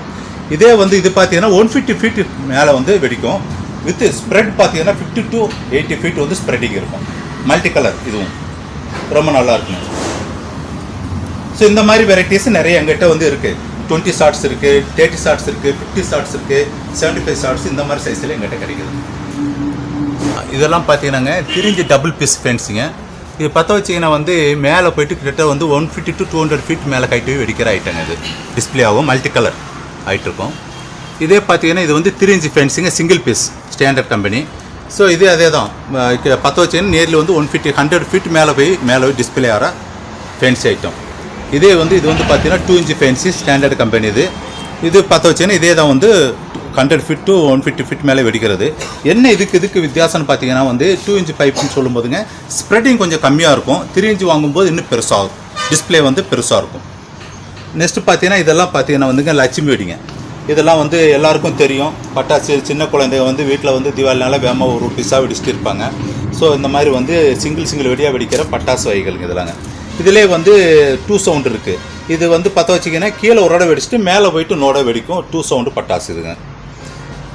இதே வந்து இது பார்த்தீங்கன்னா 150 ஃபீட் மேலே வந்து வெடிக்கும். வித் ஸ்ப்ரெட் பார்த்தீங்கன்னா 50 to 80 ஃபீட் வந்து ஸ்ப்ரெட்டிங் இருக்கும். மல்டி கலர் இதுவும் ரொம்ப நல்லா இருக்குங்க. ஸோ இந்த மாதிரி வெரைட்டிஸ் நிறைய எங்கிட்ட வந்து இருக்குது. 20 ஷார்ட்ஸ் இருக்குது, 30 ஷார்ட்ஸ் இருக்குது, 50 ஷார்ட்ஸ் இருக்குது, 75 ஷார்ட்ஸ், இந்த மாதிரி சைஸில் எங்கிட்ட கிடைக்குது. இதெல்லாம் பார்த்தீங்கன்னாங்க திரிஞ்சு டபுள் பீஸ் ஃபென்ஸுங்க. இது பற்ற வச்சிங்கன்னா வந்து மேலே போய்ட்டு கிட்டத்தட்ட வந்து 150 to 200 ஃபீட் மேலே கைட்டு வெடிக்கிற ஐட்டங்க. இது டிஸ்பிளே ஆகும், மல்டி கலர் ஆகிட்டுருக்கும். இதே பார்த்தீங்கன்னா இது வந்து 3 இன்ச் ஃபென்ஸுங்க, single piece, standard company. So இது அதே தான் பற்ற வச்சிங்கன்னா நியர்லி வந்து 100 ஃபீட் மேலே போய் டிஸ்பிளே ஆகிற ஃபென்சி ஐட்டம். இதே வந்து இது வந்து பார்த்தீங்கன்னா 2 இன்ச் ஃபென்சி, ஸ்டாண்டர்ட் கம்பெனி. இது பற்ற வச்சிங்கன்னா இதே தான் வந்து 100 ஃபீட் to 150 ஃபீட் மேலே வெடிக்கிறது. என்ன இதுக்கு வித்தியாசம்னு பார்த்தீங்கன்னா வந்து 2 இன்ச் பைப்புன்னு சொல்லும்போதுங்க ஸ்ப்ரெட்டிங் கொஞ்சம் கம்மியாக இருக்கும். 3 இன்ச் வாங்கும்போது இன்னும் பெருசாகும், டிஸ்பிளே வந்து பெருசாக இருக்கும். நெக்ஸ்ட்டு பார்த்தீங்கன்னா இதெல்லாம் பார்த்தீங்கன்னா வந்துங்க லட்சுமி வெடிங்க. இதெல்லாம் வந்து எல்லாருக்கும் தெரியும். பட்டாசு சின்ன குழந்தைங்க வந்து வீட்டில் வந்து தீபாவளினால வேகமாக ஒரு பீஸாக வெடிச்சிட்டு இருப்பாங்க. ஸோ இந்த மாதிரி வந்து சிங்கிள் வெடியாக வெடிக்கிற பட்டாசு வகைகளுங்க இதெல்லாங்க. இதிலே வந்து 2 சவுண்ட் இருக்குது. இது வந்து பற்ற வச்சிங்கன்னா கீழே ஒரு இடம் வெடிச்சிட்டு மேலே போயிட்டு நோட வெடிக்கும். 2 சவுண்டு பட்டாசு இதுங்க.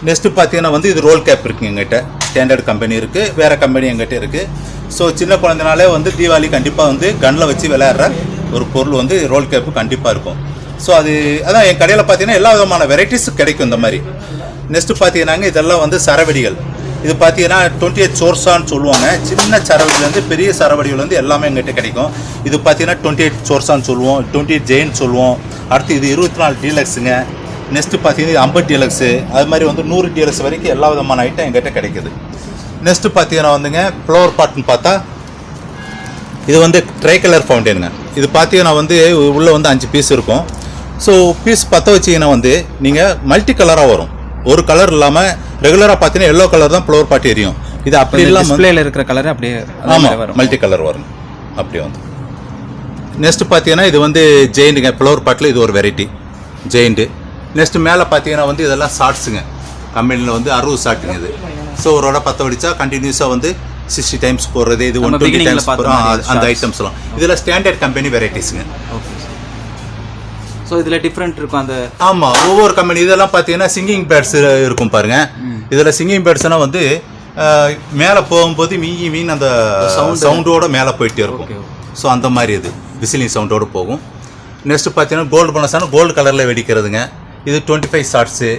நெக்ஸ்ட்டு பார்த்தீங்கன்னா வந்து இது ரோல் கேப் இருக்குங்க எங்கிட்ட. ஸ்டாண்டர்ட் கம்பெனி இருக்குது, வேறு கம்பெனி எங்கிட்ட இருக்குது. ஸோ சின்ன குழந்தைனாலே வந்து தீபாவளி கண்டிப்பாக வந்து கன்னில் வச்சு விளையாடுற ஒரு பொருள் வந்து ரோல் கேப்பு கண்டிப்பாக இருக்கும். ஸோ அதான் என் கடையில் பார்த்தீங்கன்னா எல்லா விதமான வெரைட்டிஸ் கிடைக்கும் இந்த மாதிரி. நெக்ஸ்ட்டு பார்த்தீங்கன்னாங்க இதெல்லாம் வந்து சரவெடிகள். இது பார்த்தீங்கன்னா 28 சோர்ஸான்னு சொல்லுவாங்க. சின்ன சரவெடிலேருந்து பெரிய சரவெடிகள் வந்து எல்லாமே எங்கிட்ட கிடைக்கும். இது பார்த்தீங்கன்னா 28 சோர்ஸான்னு சொல்லுவோம், 28 ஜெயின் சொல்லுவோம். அடுத்து இது 24 டீலக்ஸுங்க. நெக்ஸ்ட்டு பார்த்தீங்கன்னா 50 டீலக்ஸு, அது மாதிரி வந்து 100 டீலக்ஸ் வரைக்கும் எல்லா விதமான ஐட்டம் எங்கிட்ட கிடைக்குது. நெக்ஸ்ட்டு பார்த்தீங்கன்னா வந்துங்க ஃப்ளவர் பாட்னு பார்த்தா இது வந்து ட்ரை கலர் ஃபவுண்டனுங்க. இது பார்த்தீங்கன்னா வந்து உள்ளே வந்து 5 பீஸ் இருக்கும். ஸோ பீஸ் பற்ற வச்சிங்கன்னா வந்து நீங்கள் மல்டி கலராக வரும். ஒரு கலர் இல்லாமல் ரெகுலராக பார்த்தீங்கன்னா எல்லோ கலர் தான் ஃப்ளவர் பாட் எரியும். இது அப்படி இல்லாமல் டிஸ்ப்ளேல இருக்கிற கலர் அப்படியே ஆமாம் மல்டி கலர் வரும் அப்படியே வந்து. நெக்ஸ்ட்டு பார்த்தீங்கன்னா இது வந்து ஜெயிண்ட்டுங்க. ஃப்ளவர் பாட்டில் இது ஒரு வெரைட்டி ஜெயிண்ட்டு. நெக்ஸ்ட்டு மேலே பார்த்தீங்கன்னா வந்து இதெல்லாம் ஷார்ட்ஸுங்க. கம்பெனியில் வந்து 60 ஷார்ட்டுங்க இது. ஸோ ஒரு வடை பற்ற வடிச்சா கண்டினியூஸாக வந்து 60 டைம்ஸ் போடுறது, இது 120 டைம்ஸ் போடுறோம் அந்த ஐட்டம்ஸ்லாம். இதில் ஸ்டாண்டர்ட் கம்பெனி வெரைட்டிஸுங்க. ஓகே. ஸோ இதில் டிஃப்ரெண்ட் இருக்கும் அந்த. ஆமாம், ஒவ்வொரு கம்பெனி இதெல்லாம் பார்த்தீங்கன்னா சிங்கிங் பேட்ஸ் இருக்கும் பாருங்கள். இதில் சிங்கிங் பேட்ஸ்னால் வந்து மேலே போகும்போது மீன் அந்த சவுண்டோடு மேலே போயிட்டே இருக்கும். ஸோ அந்த மாதிரி இது விசிலிங் சவுண்டோடு போகும். நெக்ஸ்ட்டு பார்த்தீங்கன்னா கோல்டு போனஸான கோல்டு கலரில் வெடிக்கிறதுங்க. இது 25 ஷார்ட்ஸு.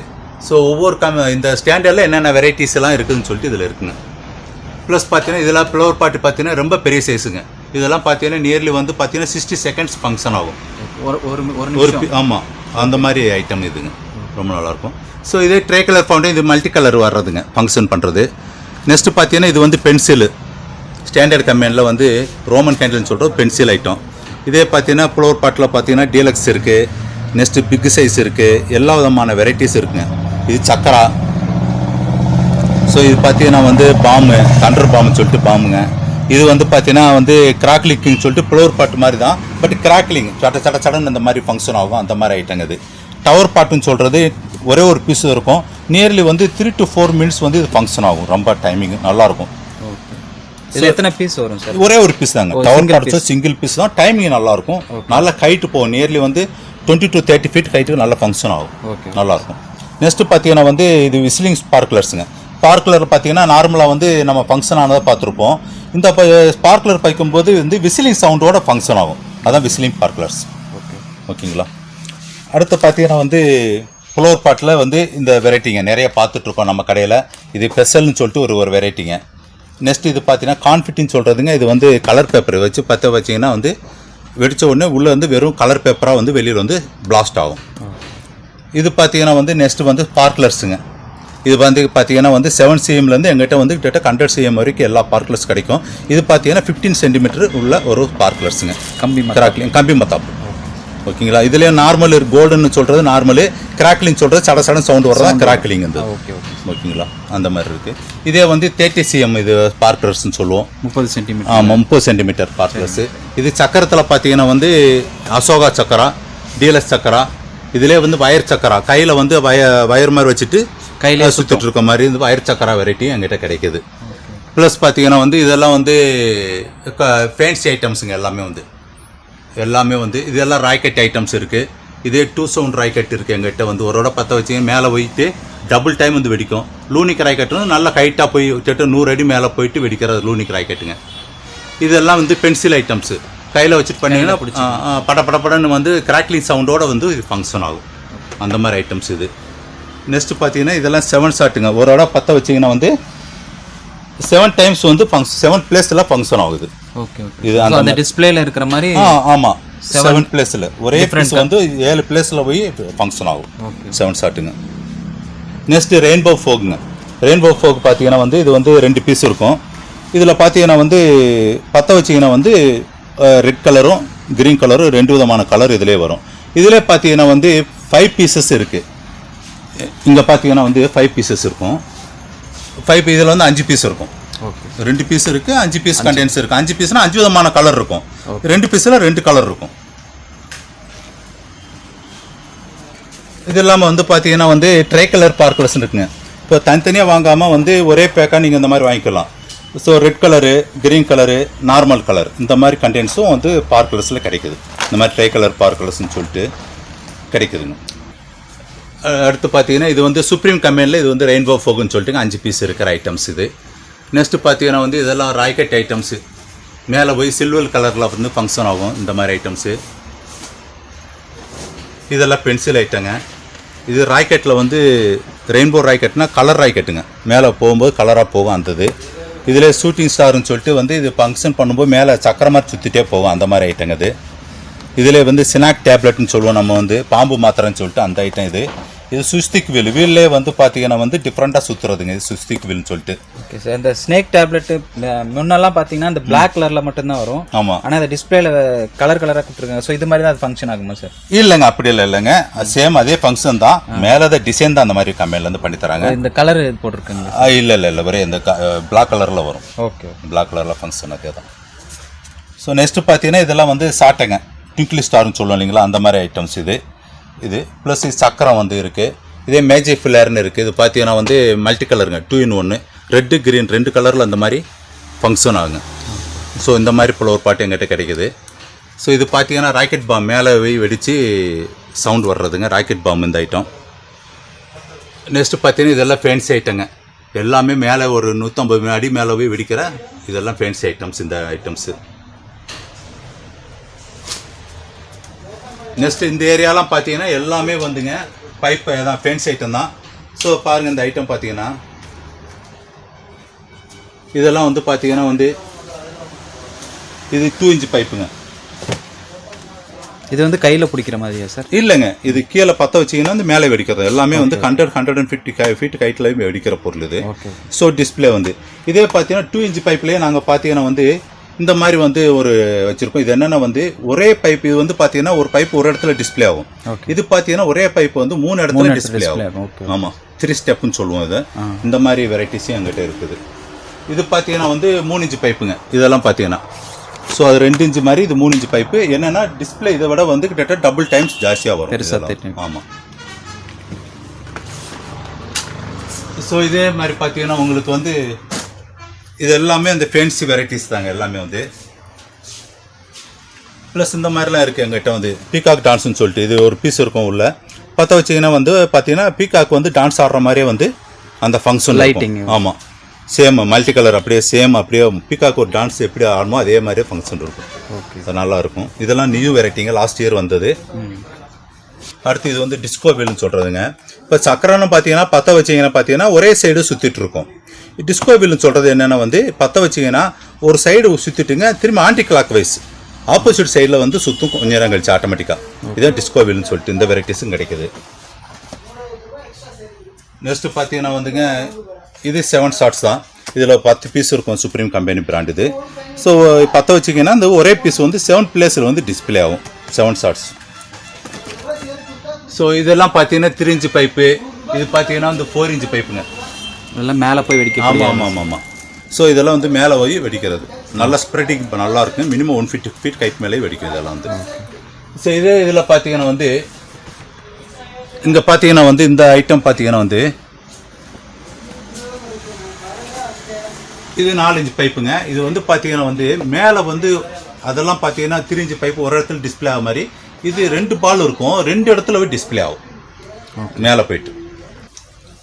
ஸோ ஒவ்வொரு இந்த ஸ்டாண்டர்டில் என்னென்ன வெரைட்டிஸ் எல்லாம் இருக்குதுன்னு சொல்லிட்டு இதில் இருக்குங்க. ப்ளஸ் பார்த்தீங்கன்னா இதெல்லாம் ஃப்ளவர் பாட்டு பார்த்தீங்கன்னா ரொம்ப பெரிய சைஸுங்க. இதெல்லாம் பார்த்தீங்கன்னா நியர்லி வந்து பார்த்தீங்கன்னா 60 செகண்ட்ஸ் ஃபங்க்ஷன் ஆகும். ஆமாம், அந்த மாதிரி ஐட்டம் இதுங்க. ரொம்ப நல்லாயிருக்கும். ஸோ இதே ட்ரே கலர் ஃபவுண்டன் இது மல்டி கலர் வர்றதுங்க ஃபங்க்ஷன் பண்ணுறது. நெக்ஸ்ட்டு பார்த்தீங்கன்னா இது வந்து பென்சிலு. ஸ்டாண்டர்ட் கம்பெனியில் வந்து ரோமன் கேண்டில்னு சொல்கிற பென்சில் ஐட்டம். இதே பார்த்தீங்கன்னா ஃப்ளவர் பாட்டில் பார்த்தீங்கன்னா டீலக்ஸ் இருக்குது. நெக்ஸ்ட்டு பிக் சைஸ் இருக்குது. எல்லா விதமான வெரைட்டிஸ் இருக்குங்க. இது சக்கரா. ஸோ இது பார்த்தீங்கன்னா வந்து பாம்பு, தண்டர் பாம்புன்னு சொல்லிட்டு பாம்புங்க. இது வந்து பார்த்தீங்கன்னா வந்து கிராக்லிங்னு சொல்லிட்டு ஃப்ளவர் பாட்டு மாதிரி தான், பட் கிராக்லிங் சடன்னு அந்த மாதிரி ஃபங்க்ஷன் ஆகும். அந்த மாதிரி ஐட்டங்க இது. டவர் பாட்டுன்னு சொல்கிறது ஒரே ஒரு பீஸ் இருக்கும். நியர்லி வந்து 3 to 4 minutes வந்து இது ஃபங்க்ஷன் ஆகும். ரொம்ப டைமிங் நல்லாயிருக்கும். இது எத்தனை பீஸ் வரும் சார்? ஒரே ஒரு பீஸ் தாங்க. டவர் பாட்டு சிங்கிள் பீஸ் தான். டைமிங் நல்லாயிருக்கும். நல்லா ஹைட்டு போகும். நியர்லி வந்து 20 to 30 feet ஹைட்டுக்கு நல்லா ஃபங்க்ஷன் ஆகும். நல்லாயிருக்கும். நெக்ஸ்ட்டு பார்த்தீங்கன்னா வந்து இது விசிலிங் ஸ்பார்க்லர்ஸுங்க. ஸ்பார்க்லர் பார்த்தீங்கன்னா நார்மலாக வந்து நம்ம ஃபங்க்ஷன் ஆனதை பார்த்துருப்போம். இந்த ஸ்பார்க்லர் பைக்கும்போது வந்து விசிலிங் சவுண்டோட ஃபங்க்ஷன் ஆகும். அதான் விசிலிங் ஸ்பார்க்லர்ஸ். ஓகேங்களா. அடுத்து பார்த்தீங்கன்னா வந்து ஃப்ளவர் பாட்டில் வந்து இந்த வெரைட்டிங்க நிறைய பார்த்துட்ருக்கோம் நம்ம கடையில். இது ஸ்பெஷல்னு சொல்லிட்டு ஒரு வெரைட்டிங்க. நெக்ஸ்ட் இது பார்த்தீங்கன்னா கான்ஃபிட்டின்னு சொல்கிறதுங்க. இது வந்து கலர் பேப்பரை வச்சு பற்ற வச்சிங்கன்னா வந்து வெடித்த உடனே உள்ளே வந்து வெறும் கலர் பேப்பராக வந்து வெளியில் வந்து பிளாஸ்ட் ஆகும். இது பார்த்தீங்கன்னா வந்து நெக்ஸ்ட்டு வந்து ஸ்பார்க்லர்ஸுங்க. இது வந்து பார்த்தீங்கன்னா வந்து 7 cmலேருந்து எங்கிட்ட வந்து கிட்டத்தட்ட 100 cm வரைக்கும் எல்லா ஸ்பார்க்லர்ஸ் கிடைக்கும். இது பார்த்தீங்கன்னா 15 சென்டிமீட்டர் உள்ள ஒரு ஸ்பார்க்லர்ஸுங்க. கம்பி மத்தாப்பு. ஓகேங்களா. இதுலேயே நார்மல் கோல்டுன்னு சொல்கிறது நார்மலு, கிராக்லிங் சொல்கிறது சடன் சவுண்டு வர்றதா கிராக்லிங் இந்த. ஓகேங்களா. அந்த மாதிரி இருக்குது. இதே வந்து 30 cm இது ஸ்பார்க்லர்ஸ்ன்னு சொல்லுவோம். 30 சென்டிமீட்டர். ஆமாம், 30 சென்டிமீட்டர் ஸ்பார்க்லர்ஸு. இது சக்கரத்தில் பார்த்தீங்கன்னா வந்து அசோகா சக்கரா, டீலக்ஸ் சக்கரா. இதிலே வந்து வயர் சக்கரா, கையில் வந்து வயர் மாதிரி வச்சுட்டு கையில் சுற்றிட்டு இருக்க மாதிரி இந்த வயர் சக்கரா வெரைட்டி என்கிட்ட கிடைக்கிது. ப்ளஸ் பார்த்தீங்கன்னா வந்து இதெல்லாம் வந்து ஃபேன்சி ஐட்டம்ஸுங்க. எல்லாமே வந்து இதெல்லாம் ராக்கெட் ஐட்டம்ஸ் இருக்குது. இதே 2 சவுண்ட் ராக்கெட் இருக்குது எங்கிட்ட. வந்து ஒரு பற்ற வச்சு மேலே போயிட்டு டபுள் டைம் வந்து வெடிக்கும். லூனிக் ராக்கெட்டுன்னு நல்லா ஹைட்டாக போய் 100 அடி மேலே போயிட்டு வெடிக்கிறது லூனிக் ராக்கெட்டுங்க. இதெல்லாம் வந்து பென்சில் ஐட்டம்ஸு. கையில் வச்சுட்டு பண்ணிங்கன்னா படன்னு வந்து கிராக்லிங் சவுண்டோடு வந்து இது ஃபங்க்ஷன் ஆகும். அந்த மாதிரி ஐட்டம்ஸ் இது. நெக்ஸ்ட்டு பார்த்தீங்கன்னா இதெல்லாம் 7 ஷாட்டுங்க. ஒரு இடம் பற்ற வச்சிங்கன்னா வந்து 7 டைம்ஸ் வந்து 7 பிளேஸில் ஃபங்க்ஷன் ஆகுது. இது அந்த டிஸ்பிளேல இருக்கிற மாதிரி. ஆமாம், 7 பிளேஸில் ஒரே பீஸ் வந்து 7 பிளேஸில் போய் ஃபங்க்ஷன் ஆகும். 7 ஷாட்டுங்க. நெக்ஸ்ட்டு ரெயின்போ ஃபோக்குங்க. ரெயின்போ ஃபோக் பார்த்தீங்கன்னா வந்து இது வந்து 2 பீஸ் இருக்கும். இதில் பார்த்தீங்கன்னா வந்து பற்ற வச்சிங்கன்னா வந்து ரெட் கலரும் க்ரீன் கலரும் 2 விதமான கலர் இதிலே வரும். இதிலே பார்த்தீங்கன்னா வந்து 5 பீசஸ் இருக்குது. இங்கே பார்த்தீங்கன்னா வந்து 5 பீசஸ் இருக்கும். 5 இதில் வந்து 5 பீஸ் இருக்கும். 2 பீஸ் இருக்குது, 5 பீஸ் கண்டென்ஸ் இருக்குது. 5 பீஸ்னால் 5 விதமான கலர் இருக்கும். 2 பீஸில் 2 கலர் இருக்கும். இது இல்லாமல் வந்து பார்த்தீங்கன்னா வந்து ட்ரை கலர் ஸ்பார்க்லர்ஸ் இருக்குங்க. இப்போ தனித்தனியாக வாங்காமல் வந்து ஒரே பேக்காக நீங்கள் இந்த மாதிரி வாங்கிக்கலாம். So red colour, green colour, normal colour இந்த மாதிரி கண்டென்ட்ஸும் வந்து பார்க் கலர்ஸில் கிடைக்குது. இந்த மாதிரி ட்ரை கலர் பார்க் கலர்ஸ்னு சொல்லிட்டு கிடைக்குதுங்க. அடுத்து பார்த்தீங்கன்னா இது வந்து சுப்ரீம் கம்பெனியில் இது வந்து ரெயின்போ ஃபோக்குன்னு சொல்லிட்டு 5 பீஸ் இருக்கிற ஐட்டம்ஸ் இது. நெக்ஸ்ட்டு பார்த்தீங்கன்னா வந்து இதெல்லாம் ராக்கெட் ஐட்டம்ஸு, மேலே போய் சில்வர் கலரில் வந்து ஃபங்க்ஷன் ஆகும் இந்த மாதிரி ஐட்டம்ஸு. இதெல்லாம் பென்சில் ஐட்டங்க. இது ராக்கெட்டில் வந்து ரெயின்போ ராக்கெட்னா கலர் ராக்கெட்டுங்க, மேலே போகும்போது கலராக போகும் அந்தது. இதில் ஷூட்டிங் ஸ்டார்னு சொல்லிட்டு வந்து இது ஃபங்க்ஷன் பண்ணும்போது மேலே சக்கர மாதிரி சுற்றிட்டே போகும் அந்த மாதிரி ஐட்டங்க இது. இதில் வந்து சினாக் டேப்லெட்னு சொல்லுவோம் நம்ம, வந்து பாம்பு மாத்திரைன்னு சொல்லிட்டு அந்த ஐட்டம் இது. இது சுஸ்திக் வீல், வீல்லே வந்து பார்த்தீங்கன்னா வந்து டிஃப்ரெண்ட்டாக சுற்றுறதுங்க, இது சுஸ்திக் வீல்னு சொல்லிட்டு. Okay sir. இந்த ஸ்னேக் டேப்லெட்டு முன்னெல்லாம் பார்த்தீங்கன்னா இந்த பிளாக் கலரில் மட்டும்தான் வரும். ஆமாம். ஆனால் இந்த டிஸ்பிளேல கலர் கலராக கொடுத்துருக்காங்க. ஸோ இது மாதிரி தான் அது ஃபங்க்ஷன் ஆகுமா சார்? இல்லைங்க, அப்படி இல்லைங்க, சேம் அதே ஃபங்க்ஷன் தான், மேலே தான் டிசைன் தான் அந்த மாதிரி கம்பெனிலேருந்து பண்ணி தராங்க. இந்த கலர் போட்டிருக்காங்க? இல்லை ஒரே இந்த பிளாக் கலரில் வரும். ஓகே. பிளாக் கலரில் ஃபங்க்ஷன் அதே தான். ஸோ நெக்ஸ்ட்டு பார்த்தீங்கன்னா இதெல்லாம் வந்து சாட்டைங்க, ட்விங்கிள் ஸ்டார்னு சொல்லுவோம் இல்லைங்களா, அந்த மாதிரி ஐட்டம்ஸ் இது ப்ளஸ் சக்கரம் வந்து இருக்குது. இதே மேஜிக் ஃபிளர்னு இருக்குது. இது பார்த்தீங்கன்னா வந்து மல்டி கலருங்க, 2 in 1, ரெட்டு க்ரீன் 2 கலரில் அந்த மாதிரி ஃபங்க்ஷன் ஆகுங்க. ஸோ இந்த மாதிரி ஃப்ளவர் பாட்டு எங்கிட்ட கிடைக்குது. ஸோ இது பார்த்தீங்கன்னா ராக்கெட் பாம், மேலே போய் வெடித்து சவுண்ட் வர்றதுங்க, ராக்கெட் பாம் இந்த ஐட்டம். நெக்ஸ்ட்டு பார்த்தீங்கன்னா இதெல்லாம் ஃபேன்சி ஐட்டங்க, எல்லாமே மேலே ஒரு 150 அடி மேலே போய் வெடிக்கிற இதெல்லாம் ஃபேன்சி ஐட்டம்ஸ் இந்த ஐட்டம்ஸு. நெக்ஸ்ட்டு இந்த ஏரியாலாம் பார்த்தீங்கன்னா எல்லாமே வந்துங்க பைப்பு தான், ஃபேன்சி ஐட்டம் தான். ஸோ பாருங்கள் இந்த ஐட்டம் பார்த்தீங்கன்னா இதெல்லாம் வந்து பார்த்தீங்கன்னா வந்து இது 2 inch பைப்புங்க. இது வந்து கையில் பிடிக்கிற மாதிரியா சார்? இல்லைங்க, இது கீழே பற்ற வச்சிங்கன்னா வந்து மேலே வெடிக்கிறது, எல்லாமே வந்து 150 ஃபீட் ஹைட்டில் வெடிக்கிற பொருள் இது. ஸோ டிஸ்பிளே வந்து இதே பார்த்தீங்கன்னா 2 inch பைப்லேயே நாங்கள் பார்த்தீங்கன்னா வந்து இந்த மாதிரி வந்து ஒரு வச்சுருக்கோம். இது என்னென்னா வந்து ஒரே பைப், இது வந்து பார்த்தீங்கன்னா ஒரு பைப் ஒரு இடத்துல டிஸ்பிளே ஆகும். இது பார்த்தீங்கன்னா ஒரே பைப் வந்து 3 இடத்துல டிஸ்பிளே ஆகும். ஆமாம், 3 ஸ்டெப்புன்னு சொல்லுவோம் இது. இந்த மாதிரி வெரைட்டிஸும் எங்கிட்ட இருக்குது. இது பார்த்தீங்கன்னா வந்து 3 inch பைப்புங்க இதெல்லாம் பார்த்தீங்கன்னா. ஸோ அது 2 inch மாதிரி, இது 3 inch பைப்பு. என்னென்னா டிஸ்பிளே இதை விட வந்து கிட்டத்தட்ட டபுள் டைம்ஸ் ஜாஸ்தியாக வரும். ஆமாம். ஸோ இதே மாதிரி பார்த்தீங்கன்னா உங்களுக்கு வந்து இது எல்லாமே அந்த ஃபேன்சி வெரைட்டிஸ் தாங்க எல்லாமே வந்து. ப்ளஸ் இந்த மாதிரிலாம் இருக்குது எங்கிட்ட வந்து பீகாக் டான்ஸ்னு சொல்லிட்டு இது ஒரு பீஸ் இருக்கும் உள்ள பற்ற வச்சிங்கன்னா வந்து பார்த்தீங்கன்னா பீகாக் வந்து டான்ஸ் ஆடுற மாதிரியே வந்து அந்த ஃபங்க்ஷன் லைட்டிங். ஆமாம், சேம் மல்டி கலர் அப்படியே சேம் அப்படியே பீகாக் ஒரு டான்ஸ் எப்படி ஆடுமோ அதே மாதிரியே ஃபங்க்ஷன் இருக்கும். ஓகே, அது நல்லாயிருக்கும். இதெல்லாம் நியூ வெரைட்டிங்க, லாஸ்ட் இயர் வந்தது. அடுத்து இது வந்து டிஸ்கோ வீல்னு சொல்கிறதுங்க. இப்போ சக்கரன்னு பார்த்தீங்கன்னா பற்ற வச்சிங்கன்னா பார்த்தீங்கன்னா ஒரே சைடு சுற்றிட்டு இருக்கும். டிஸ்கோ வீல்னு சொல்கிறது என்னென்னா வந்து பற்ற வச்சிங்கன்னா ஒரு சைடு சுற்றிட்டுங்க, திரும்பி ஆன்டி கிளாக் வைஸ் ஆப்போசிட் சைடில் வந்து சுற்றும் கொஞ்ச நேரம் கழிச்சு ஆட்டோமேட்டிக்காக. இதான் டிஸ்கோ வீல்னு சொல்லிட்டு இந்த வெரைட்டிஸும் கிடைக்குது. நெக்ஸ்ட்டு பார்த்தீங்கன்னா வந்துங்க இது 7 shots தான். இதில் 10 பீஸ் இருக்கும், சுப்ரீம் கம்பெனி பிராண்ட் இது. ஸோ பற்ற வச்சிங்கன்னா அந்த ஒரே பீஸ் வந்து 7 பிளேஸில் வந்து டிஸ்பிளே ஆகும், 7 shots. ஸோ இதெல்லாம் பார்த்தீங்கன்னா 3 inch பைப்பு, இது பார்த்தீங்கன்னா வந்து 4 inch பைப்புங்க. இதெல்லாம் மேலே போய் வெடிக்க. ஆமாம். ஸோ இதெல்லாம் வந்து மேலே போய் வெடிக்கிறது, நல்லா ஸ்ப்ரெட்டிங் இப்போ நல்லா இருக்கும். மினிமம் 150 feet ஹைட் மேலே வெடிக்கும் இதெல்லாம் வந்து. ஸோ இதில் பார்த்தீங்கன்னா வந்து இங்கே பார்த்தீங்கன்னா வந்து இந்த ஐட்டம் பார்த்தீங்கன்னா வந்து இது 4 inch பைப்புங்க. இது வந்து பார்த்தீங்கன்னா வந்து மேலே வந்து அதெல்லாம் பார்த்தீங்கன்னா 3 inch பைப்பு ஒரு இடத்துல டிஸ்பிளே ஆக மாதிரி, இது 2 பால் இருக்கும், 2 இடத்துல போய் டிஸ்பிளே ஆகும் மேலே போயிட்டு.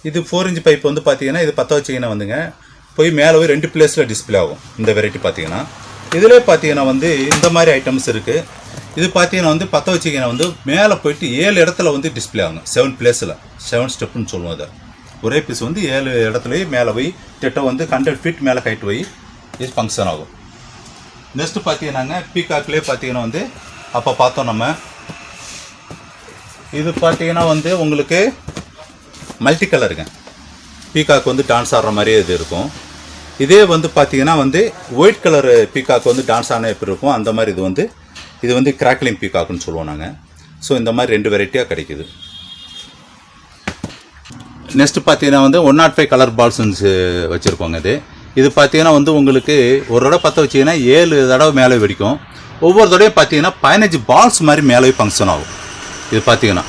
இது 4 inch பைப் வந்து பார்த்தீங்கன்னா இது பற்ற வச்சிங்கன்னா வந்துங்க போய் மேலே போய் 2 பிளேஸில் டிஸ்பிளே ஆகும் இந்த வெரைட்டி பார்த்தீங்கன்னா. இதிலே பார்த்தீங்கன்னா வந்து இந்த மாதிரி ஐட்டம்ஸ் இருக்குது. இது பார்த்தீங்கன்னா வந்து பற்ற வச்சிங்கன்னா வந்து மேலே போயிட்டு 7 இடத்துல வந்து டிஸ்பிளே ஆகும், 7 பிளேஸில், 7 ஸ்டெப்புன்னு சொல்லுவோம் அதை. ஒரே பீஸ் வந்து 7 இடத்துலையும் மேலே போய் திட்டம் வந்து 100 feet மேலே ஹைட் போய் இது ஃபங்க்ஷன் ஆகும். நெக்ஸ்ட்டு பார்த்தீங்கன்னாங்க பீகாக்லேயே பார்த்தீங்கன்னா வந்து அப்போ பார்த்தோம் நம்ம. இது பார்த்தீங்கன்னா வந்து உங்களுக்கு மல்டி கலருங்க, பீகாக் வந்து டான்ஸ் ஆடுற மாதிரியே இது இருக்கும். இதே வந்து பார்த்தீங்கன்னா வந்து ஒயிட் கலர் பீகாக் வந்து டான்ஸ் ஆனால் எப்படி இருக்கும் அந்த மாதிரி இது வந்து கிராக்லிங் பீகாக்னு சொல்லுவோம் நாங்கள். ஸோ இந்த மாதிரி 2 வெரைட்டியாக கிடைக்குது. நெக்ஸ்ட்டு பார்த்தீங்கன்னா வந்து 105 கலர் பால்ஸ் வச்சுருக்கோங்க. இது பார்த்தீங்கன்னா வந்து உங்களுக்கு ஒரு தடவை பற்ற வச்சிங்கன்னா 7 தடவை மேலே வெடிக்கும். ஒவ்வொரு தடவையும் பார்த்தீங்கன்னா 15 பால்ஸ் மாதிரி மேலே ஃபங்க்ஷன் ஆகும். இது பார்த்தீங்கன்னா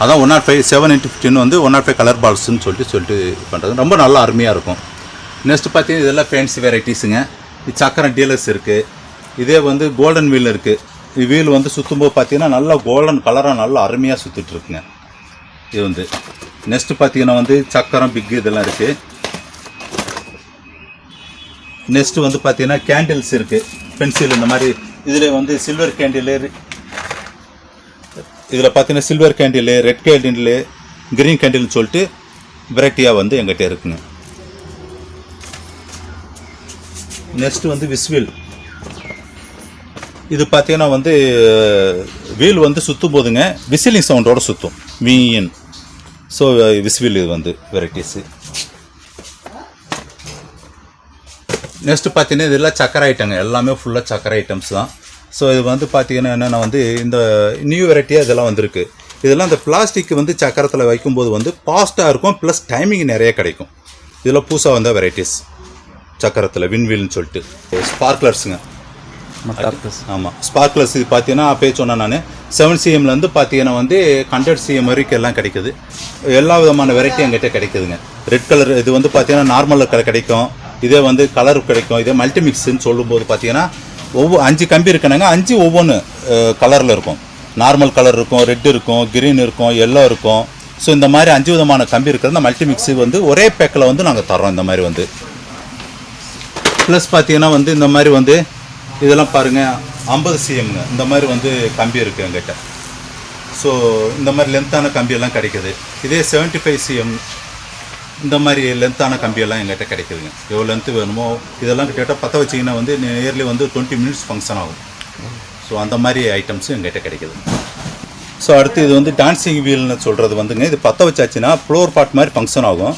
அதான் 105 7 × 15 வந்து 105 கலர் பால்ஸ்ன்னு சொல்லிட்டு பண்ணுறது ரொம்ப நல்லா அருமையாக இருக்கும். நெக்ஸ்ட் பார்த்தீங்கன்னா இதெல்லாம் ஃபேன்சி வெரைட்டிஸுங்க. இது சக்கரம் டீலர்ஸ் இருக்குது. இதே வந்து கோல்டன் வீல் இருக்குது. வீல் வந்து சுற்றும்போது பார்த்தீங்கன்னா நல்லா கோல்டன் கலராக நல்லா அருமையாக சுற்றிட்டுருக்குங்க. இது வந்து நெக்ஸ்ட்டு பார்த்தீங்கன்னா வந்து சக்கரம் பிக்கு இதெல்லாம் இருக்குது. நெக்ஸ்ட்டு வந்து பார்த்தீங்கன்னா கேண்டில்ஸ் இருக்குது. பென்சில் இந்த மாதிரி இதில் வந்து சில்வர் கேண்டிலு, இதில் பார்த்தீங்கன்னா silver candle, red candle, green கேண்டில்னு சொல்லிட்டு வெரைட்டியாக வந்து எங்கிட்ட இருக்குங்க. நெக்ஸ்ட்டு வந்து விஸ்வீல். இது பார்த்தீங்கன்னா வந்து வீல் வந்து சுற்றும் போதுங்க விசிலிங் சவுண்டோடு சுற்றும் வீன். ஸோ விஸ்வீல் இது வந்து வெரைட்டிஸு. நெக்ஸ்ட்டு பார்த்தீங்கன்னா இதெல்லாம் சக்கரை ஐட்டங்க, எல்லாமே ஃபுல்லாக சக்கரை ஐட்டம்ஸ் தான். ஸோ இது வந்து பார்த்தீங்கன்னா என்னென்னா வந்து இந்த நியூ வெரைட்டியாக இதெல்லாம் வந்திருக்கு. இதெல்லாம் இந்த பிளாஸ்டிக் வந்து சக்கரத்தில் வைக்கும்போது வந்து ஃபாஸ்ட்டாக இருக்கும், ப்ளஸ் டைமிங் நிறைய கிடைக்கும். இதில் புதுசாக வந்த வெரைட்டிஸ் சக்கரத்தில் வின்வீல்னு சொல்லிட்டு. ஸ்பார்க்லர்ஸுங்க. ஆமாம், ஸ்பார்க்லர்ஸ். இது பார்த்தீங்கன்னா அப்பயே சொன்னேன் நான் 7 cmலேருந்து பார்த்தீங்கன்னா வந்து 100 cm வரைக்கும் எல்லாம் கிடைக்குது. எல்லா விதமான வெரைட்டி எங்கிட்ட கிடைக்குதுங்க. ரெட் கலர் இது வந்து பார்த்தீங்கன்னா நார்மல் கலர் கிடைக்கும். இதே வந்து கலர் கிடைக்கும். இதே மல்டிமிக்ஸ்ன்னு சொல்லும்போது பார்த்தீங்கன்னா 5 கம்பி இருக்கணுங்க. 5 ஒவ்வொன்று கலரில் இருக்கும். நார்மல் கலர் இருக்கும், ரெட் இருக்கும், கிரீன் இருக்கும், எல்லோ இருக்கும். ஸோ இந்த மாதிரி 5 விதமான கம்பி இருக்கிறது மல்டிமிக்ஸு வந்து ஒரே பேக்கில் வந்து நாங்கள் தரோம். இந்த மாதிரி வந்து ப்ளஸ் பார்த்தீங்கன்னா வந்து இந்த மாதிரி வந்து இதெல்லாம் பாருங்கள் 50 cmங்க. இந்த மாதிரி வந்து கம்பி இருக்குது எங்கிட்ட. ஸோ இந்த மாதிரி லென்த்தான கம்பியெல்லாம் கிடைக்குது. இதே 75 cm இந்த மாதிரி லென்த்தான கம்பியெல்லாம் எங்கிட்ட கிடைக்குதுங்க. எவ்வளோ லென்த்து வேணுமோ இதெல்லாம் கிட்டத்தட்ட பற்ற வச்சிங்கன்னா வந்து நியர்லி வந்து 20 minutes ஃபங்க்ஷன் ஆகும். ஸோ அந்த மாதிரி ஐட்டம்ஸும் எங்கிட்ட கிடைக்குது. ஸோ அடுத்து இது வந்து டான்ஸிங் வீல்னு சொல்கிறது வந்துங்க, இது பற்ற வச்சாச்சுன்னா ஃப்ளோர் பாட் மாதிரி ஃபங்க்ஷன் ஆகும்.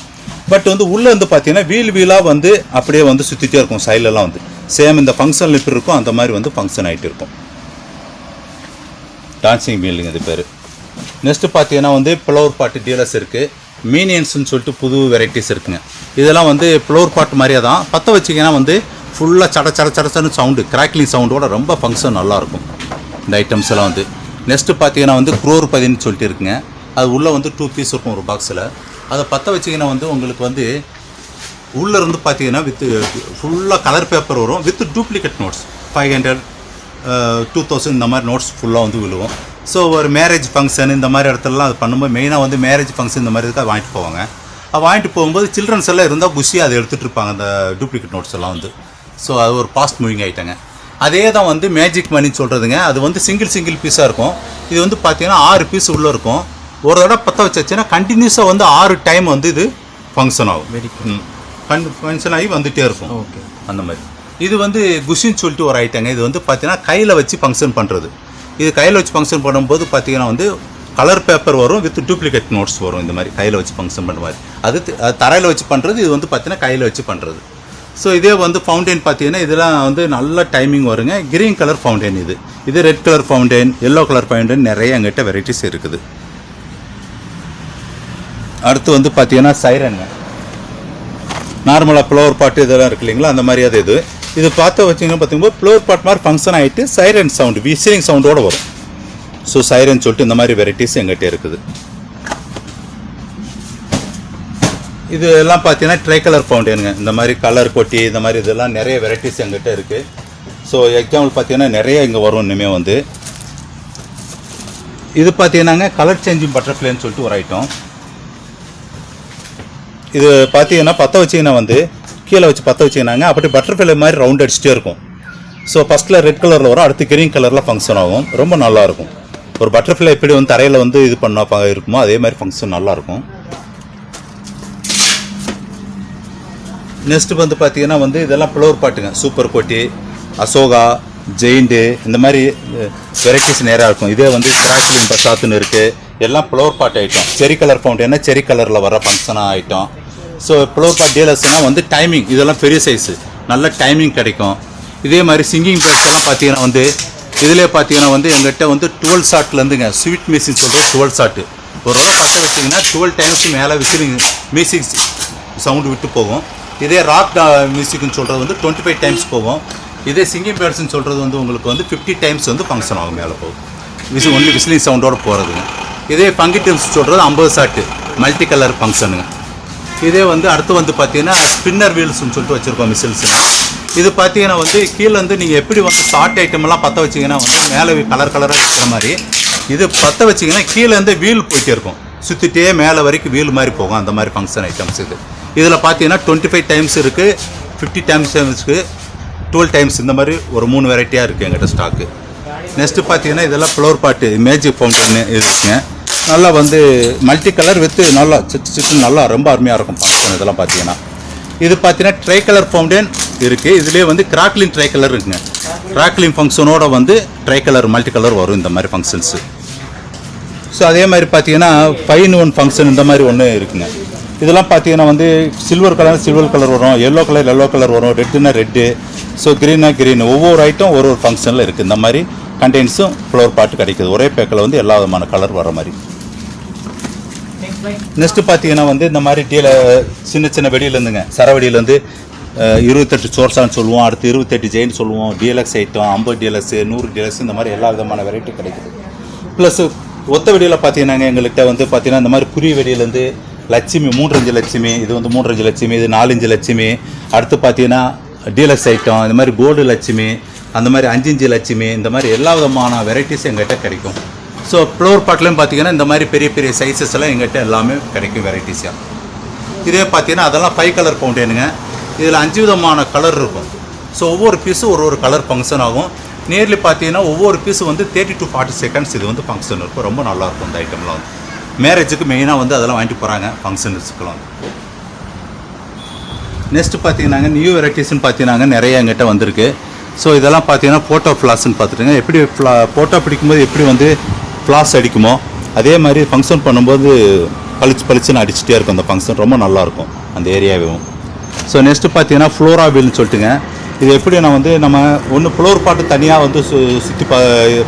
பட் வந்து உள்ளே வந்து பார்த்தீங்கன்னா வீலாக வந்து அப்படியே வந்து சுற்றிட்டே இருக்கும். சைட்லலாம் வந்து சேம் இந்த ஃபங்க்ஷனில் எப்படி இருக்கும் அந்த மாதிரி வந்து ஃபங்க்ஷன் ஆகிட்டு இருக்கும். டான்ஸிங் வீலுங்க இது பேர். நெக்ஸ்ட்டு பார்த்தீங்கன்னா வந்து ஃப்ளோர் பாட்டு டீலர்ஸ் இருக்குது. மீனியன்ஸ்னு சொல்லிட்டு புது வெரைட்டிஸ் இருக்குங்க. இதெல்லாம் வந்து ஃப்ளோர் பாட் மாதிரியே தான். பற்ற வச்சிங்கன்னா வந்து ஃபுல்லாக சடச்சன்னு சவுண்டு, கிராக்லிங் சவுண்டோட ரொம்ப ஃபங்க்ஷன் நல்லாயிருக்கும் இந்த ஐட்டம்ஸ் எல்லாம் வந்து. நெக்ஸ்ட்டு பார்த்தீங்கன்னா வந்து குரோர் பதின்னு சொல்லிட்டு இருக்குங்க. அது உள்ளே வந்து 2 பீஸ் இருக்கும் ஒரு பாக்ஸில். அதை பற்ற வச்சிங்கன்னா வந்து உங்களுக்கு வந்து உள்ளே இருந்து பார்த்தீங்கன்னா ஃபுல்லாக கலர் பேப்பர் வரும் வித் டூப்ளிகேட் நோட்ஸ் 500 2000 இந்த மாதிரி நோட்ஸ் ஃபுல்லாக வந்து விழுவும். ஸோ ஒரு மேரேஜ் ஃபங்க்ஷன் இந்த மாதிரி இடத்துலலாம் அது பண்ணும்போது மெயினாக வந்து மேரேஜ் ஃபங்க்ஷன் இந்த மாதிரி இதுக்காக வாங்கிட்டு போவாங்க. அது வாங்கிட்டு போகும்போது சில்ட்ரன்ஸ் எல்லாம் இருந்தால் குஷியாக அதை எடுத்துகிட்டு இருப்பாங்க அந்த டூப்ளிகேட் நோட்ஸ் எல்லாம் வந்து. ஸோ அது ஒரு பாஸ்ட் மூவிங் ஐட்டங்க. அதே தான் வந்து மேஜிக் மணின்னு சொல்கிறதுங்க. அது வந்து சிங்கிள் பீஸாக இருக்கும். இது வந்து பார்த்தீங்கன்னா 6 பீஸ் உள்ளே இருக்கும். ஒரு தடவை பற்ற வச்சாச்சுன்னா கண்டினியூஸாக வந்து 6 டைம் வந்து இது ஃபங்க்ஷன் ஆகும். ஃபங்க்ஷன் ஆகி வந்துகிட்டே இருக்கும். ஓகே, அந்த மாதிரி. இது வந்து குஷின்னு சொல்லிட்டு ஒரு ஐட்டங்க. இது வந்து பார்த்தீங்கன்னா கையில் வச்சு ஃபங்க்ஷன் பண்ணுறது. இது கையில் வச்சு ஃபங்க்ஷன் பண்ணும்போது பார்த்தீங்கன்னா வந்து கலர் பேப்பர் வரும் வித் டூப்ளிகேட் நோட்ஸ் வரும். இந்த மாதிரி கையில் வச்சு ஃபங்க்ஷன் பண்ணுற மாதிரி. அது தரையில் வச்சு பண்ணுறது. இது வந்து பார்த்தீங்கன்னா கையில் வச்சு பண்ணுறது. ஸோ இதே வந்து ஃபவுண்டைன் பார்த்தீங்கன்னா இதெல்லாம் வந்து நல்ல டைமிங் வருங்க. க்ரீன் கலர் ஃபவுண்டைன் இது red colour fountain, yellow colour fountain நிறைய எங்கிட்ட வெரைட்டிஸ் இருக்குது. அடுத்து வந்து பார்த்தீங்கன்னா சைரனுங்க. நார்மலாக ஃப்ளவர் பாட்டு இதெல்லாம் இருக்கு இல்லைங்களா, அந்த மாதிரி அது இது பார்த்து வச்சிங்கன்னா பார்த்தீங்கன்னா ஃப்ளவர் பாட் மாதிரி ஃபங்க்ஷன் ஆகிட்டு சைரன் சவுண்டு விசிலிங் சவுண்டோடு வரும். ஸோ சைரன் சொல்லிட்டு இந்த மாதிரி வெரைட்டிஸ் எங்கிட்ட இருக்குது. இது எல்லாம் பார்த்தீங்கன்னா ட்ரை கலர் ஃபவுண்டனுங்க. இந்த மாதிரி கலர் கொட்டி இந்த மாதிரி இதெல்லாம் நிறைய வெரைட்டிஸ் எங்கிட்ட இருக்குது. ஸோ எக்ஸாம்பிள் பார்த்தீங்கன்னா நிறைய இங்கே வரும் இனிமேல் வந்து. இது பார்த்தீங்கன்னாங்க கலர் சேஞ்சிங் பட்டர்ஃப்ளைன்னு சொல்லிட்டு ஒரு ஐட்டம். இது பார்த்தீங்கன்னா பற்ற வச்சிங்கன்னா வந்து கீழே வச்சு பற்ற வச்சிங்கன்னாங்க அப்படி பட்டர்ஃப்ளை மாதிரி ரவுண்ட் அடிச்சுட்டே இருக்கும். ஸோ ஃபஸ்ட்டில் ரெட் கலரில் வரும், அடுத்து கிரீன் கலரில் ஃபங்க்ஷன் ஆகும். ரொம்ப நல்லாயிருக்கும். ஒரு பட்டர்ஃப்ளை எப்படி வந்து தரையில் வந்து இது பண்ண இருக்குமோ அதே மாதிரி ஃபங்க்ஷன் நல்லாயிருக்கும். நெக்ஸ்ட்டு வந்து பார்த்தீங்கன்னா வந்து இதெல்லாம் ஃப்ளவர் பாட்டுங்க. சூப்பர் கோட்டி, அசோகா, ஜெயிண்டு இந்த மாதிரி வெரைட்டிஸ் நிறையா இருக்கும். இதே வந்து கிராக்லின் பசாத்துன்னு இருக்குது. எல்லாம் ஃப்ளவர் பாட் ஐட்டம். செரி கலர் ஃபவுண்டேன்னா செரி கலரில் வர ஃபங்க்ஷனாக ஐட்டம். ஸோ ஃப்ளவர் பாட் டீலர்ஸ்னால் வந்து டைமிங் இதெல்லாம் பெரிய சைஸு, நல்ல டைமிங் கிடைக்கும். இதே மாதிரி சிங்கிங் பேட்ஸ் எல்லாம் பார்த்தீங்கன்னா வந்து இதிலே பார்த்தீங்கன்னா வந்து எங்கிட்ட வந்து 12 ஷாட்லேருந்துங்க ஸ்வீட் மியூசிக் சொல்கிறது 12 ஷாட்டு. ஒரு தடவை பற்ற வச்சிங்கன்னா 12 டைம்ஸ் மேலே விசிலிங் மியூசிக் சவுண்டு விட்டு போகும். இதே ராக் மியூசிக்னு சொல்கிறது வந்து 25 டைம்ஸ் போகும். இதே சிங்கிங் பேர்ட்ஸ்ன்னு சொல்கிறது வந்து உங்களுக்கு வந்து 50 டைம்ஸ் வந்து ஃபங்க்ஷன் ஆகும், மேலே போகும். ஒன்லி விசிலிங் சவுண்டோடு போகிறதுங்க. இதே ஃபங்கி டிப்ஸ் சொல்கிறது 50 ஷாட்டு மல்டி கலர் ஃபங்க்ஷனுங்க. இதே வந்து அடுத்து வந்து பார்த்தீங்கன்னா ஸ்பின்னர் வீல்ஸ்னு சொல்லிட்டு வச்சுருக்கோம் மிசில்ஸ். இது பார்த்தீங்கன்னா வந்து கீழே வந்து நீங்கள் எப்படி வந்து ஷார்ட் ஐட்டமெல்லாம் பற்ற வச்சிங்கன்னா வந்து மேலே கலர் கலராக இருக்கிற மாதிரி இது பற்ற வச்சிங்கன்னா கீழேருந்து வீல் போயிட்டே இருக்கும், சுற்றிட்டே மேலே வரைக்கும் வீல் மாதிரி போகும். அந்த மாதிரி ஃபங்க்ஷன் ஐட்டம்ஸ் இது. இதில் பார்த்தீங்கன்னா 25 டைம்ஸ் இருக்குது, 50 டைம்ஸ் இருக்குது, 12 டைம்ஸ், இந்த மாதிரி ஒரு 3 வெரைட்டியாக இருக்குது எங்கிட்ட ஸ்டாக்கு. நெக்ஸ்ட்டு பார்த்தீங்கன்னா இதெல்லாம் ஃப்ளோர் பாட்டு மேஜிக் ஃபவுண்டன் இருக்குங்க. நல்லா வந்து மல்டி கலர் வித்து நல்லா சிட்டு நல்லா ரொம்ப அருமையாக இருக்கும் ஃபங்க்ஷன். இதெல்லாம் பார்த்தீங்கன்னா இது பார்த்தீங்கன்னா ட்ரை கலர் ஃபவுண்டன் இருக்குது. இதுலேயே வந்து கிராக்லின் ட்ரை கலர் இருக்குங்க. கிராக்லின் ஃபங்க்ஷனோட வந்து ட்ரை கலர் மல்டி கலர் வரும் இந்த மாதிரி ஃபங்க்ஷன்ஸு. ஸோ அதே மாதிரி பார்த்தீங்கன்னா 5-in-1 ஃபங்க்ஷன் இந்த மாதிரி ஒன்று இருக்குங்க. இதெல்லாம் பார்த்தீங்கன்னா வந்து சில்வர் கலர் வரும், எல்லோ கலர் வரும், ரெட்டுன்னா ரெட்டு, ஸோ க்ரீனா க்ரீன், ஒவ்வொரு ஐட்டம் ஒரு ஃபங்க்ஷனில் இருக்குது. இந்த மாதிரி கண்டெய்ன்ஸும் ஃப்ளோர் பாட்டு கிடைக்குது. ஒரே பேக்கில் வந்து எல்லா விதமான கலர் வர மாதிரி. நெக்ஸ்ட்டு பார்த்தீங்கன்னா வந்து இந்த மாதிரி சின்ன சின்ன வெடியிலேருந்துங்க, சரவெடியிலேருந்து 28 சோர்ஸான்னு சொல்லுவோம், அடுத்து 28 ஜெயின் சொல்லுவோம், டிஎல்எக்ஸ் ஐட்டம், 50 டிஎல்எக்ஸ், 100 டிஎல்எக்ஸ், இந்த மாதிரி எல்லா விதமான வெரைட்டி கிடைக்குது. ப்ளஸ் ஒத்த வெடியில் பார்த்தீங்கன்னாங்க எங்கள்கிட்ட வந்து பார்த்தீங்கன்னா இந்த மாதிரி குறி வெடியிலேருந்து லட்சுமி 3-5 லட்சுமி, இது வந்து 3-5 லட்சுமி, இது 4-5 லட்சுமி, அடுத்து பார்த்தீங்கன்னா டிஎல்எக்ஸ் ஐட்டம், இந்த மாதிரி கோல்டு லட்சுமி, அந்த மாதிரி 5-5 லட்சுமி, இந்த மாதிரி எல்லா விதமான வெரைட்டிஸ் எங்கள்கிட்ட கிடைக்கும். ஸோ ஃப்ளோர் பாட்லையும் பார்த்தீங்கன்னா இந்த மாதிரி பெரிய பெரிய சைஸஸ் எல்லாம் எங்கள்கிட்ட எல்லாமே கிடைக்கும் வெரைட்டிஸாக. இதே பார்த்தீங்கன்னா அதெல்லாம் 5 கலர் ஃபவுண்டனுங்க. இதில் 5 விதமான கலர் இருக்கும். ஸோ ஒவ்வொரு பீஸும் ஒரு கலர் ஃபங்க்ஷன் ஆகும். நேரில் பார்த்தீங்கன்னா ஒவ்வொரு பீஸும் வந்து 30 to 40 செகண்ட்ஸ் இது வந்து ஃபங்க்ஷன் இருக்கும். ரொம்ப நல்லாயிருக்கும் இந்த ஐட்டம்லாம் வந்து. மேரேஜுக்கு மெயினாக வந்து அதெல்லாம் வாங்கிட்டு போகிறாங்க ஃபங்க்ஷன்ஸுக்கெல்லாம். நெக்ஸ்ட்டு பார்த்தீங்கன்னாங்க நியூ வெரைட்டிஸ்ன்னு பார்த்தீங்கன்னா நிறைய எங்கிட்ட வந்திருக்கு. ஸோ இதெல்லாம் பார்த்தீங்கன்னா ஃபோட்டோ ஃப்ளாஸ்ன்னு பார்த்துட்டுங்க. எப்படி ஃபோட்டோ பிடிக்கும்போது எப்படி வந்து ஃப்ளாஸ் அடிக்குமோ அதே மாதிரி ஃபங்க்ஷன் பண்ணும்போது பளிச்சுன்னு அடிச்சுட்டே இருக்கும் அந்த ஃபங்க்ஷன். ரொம்ப நல்லாயிருக்கும் அந்த ஏரியாவும். ஸோ நெக்ஸ்ட்டு பார்த்தீங்கன்னா ஃப்ளோரா வீல்னு சொல்லிட்டுங்க. இது எப்படி நான் வந்து நம்ம ஒன்று ஃப்ளோர் பாட்டு தனியாக வந்து சுற்றி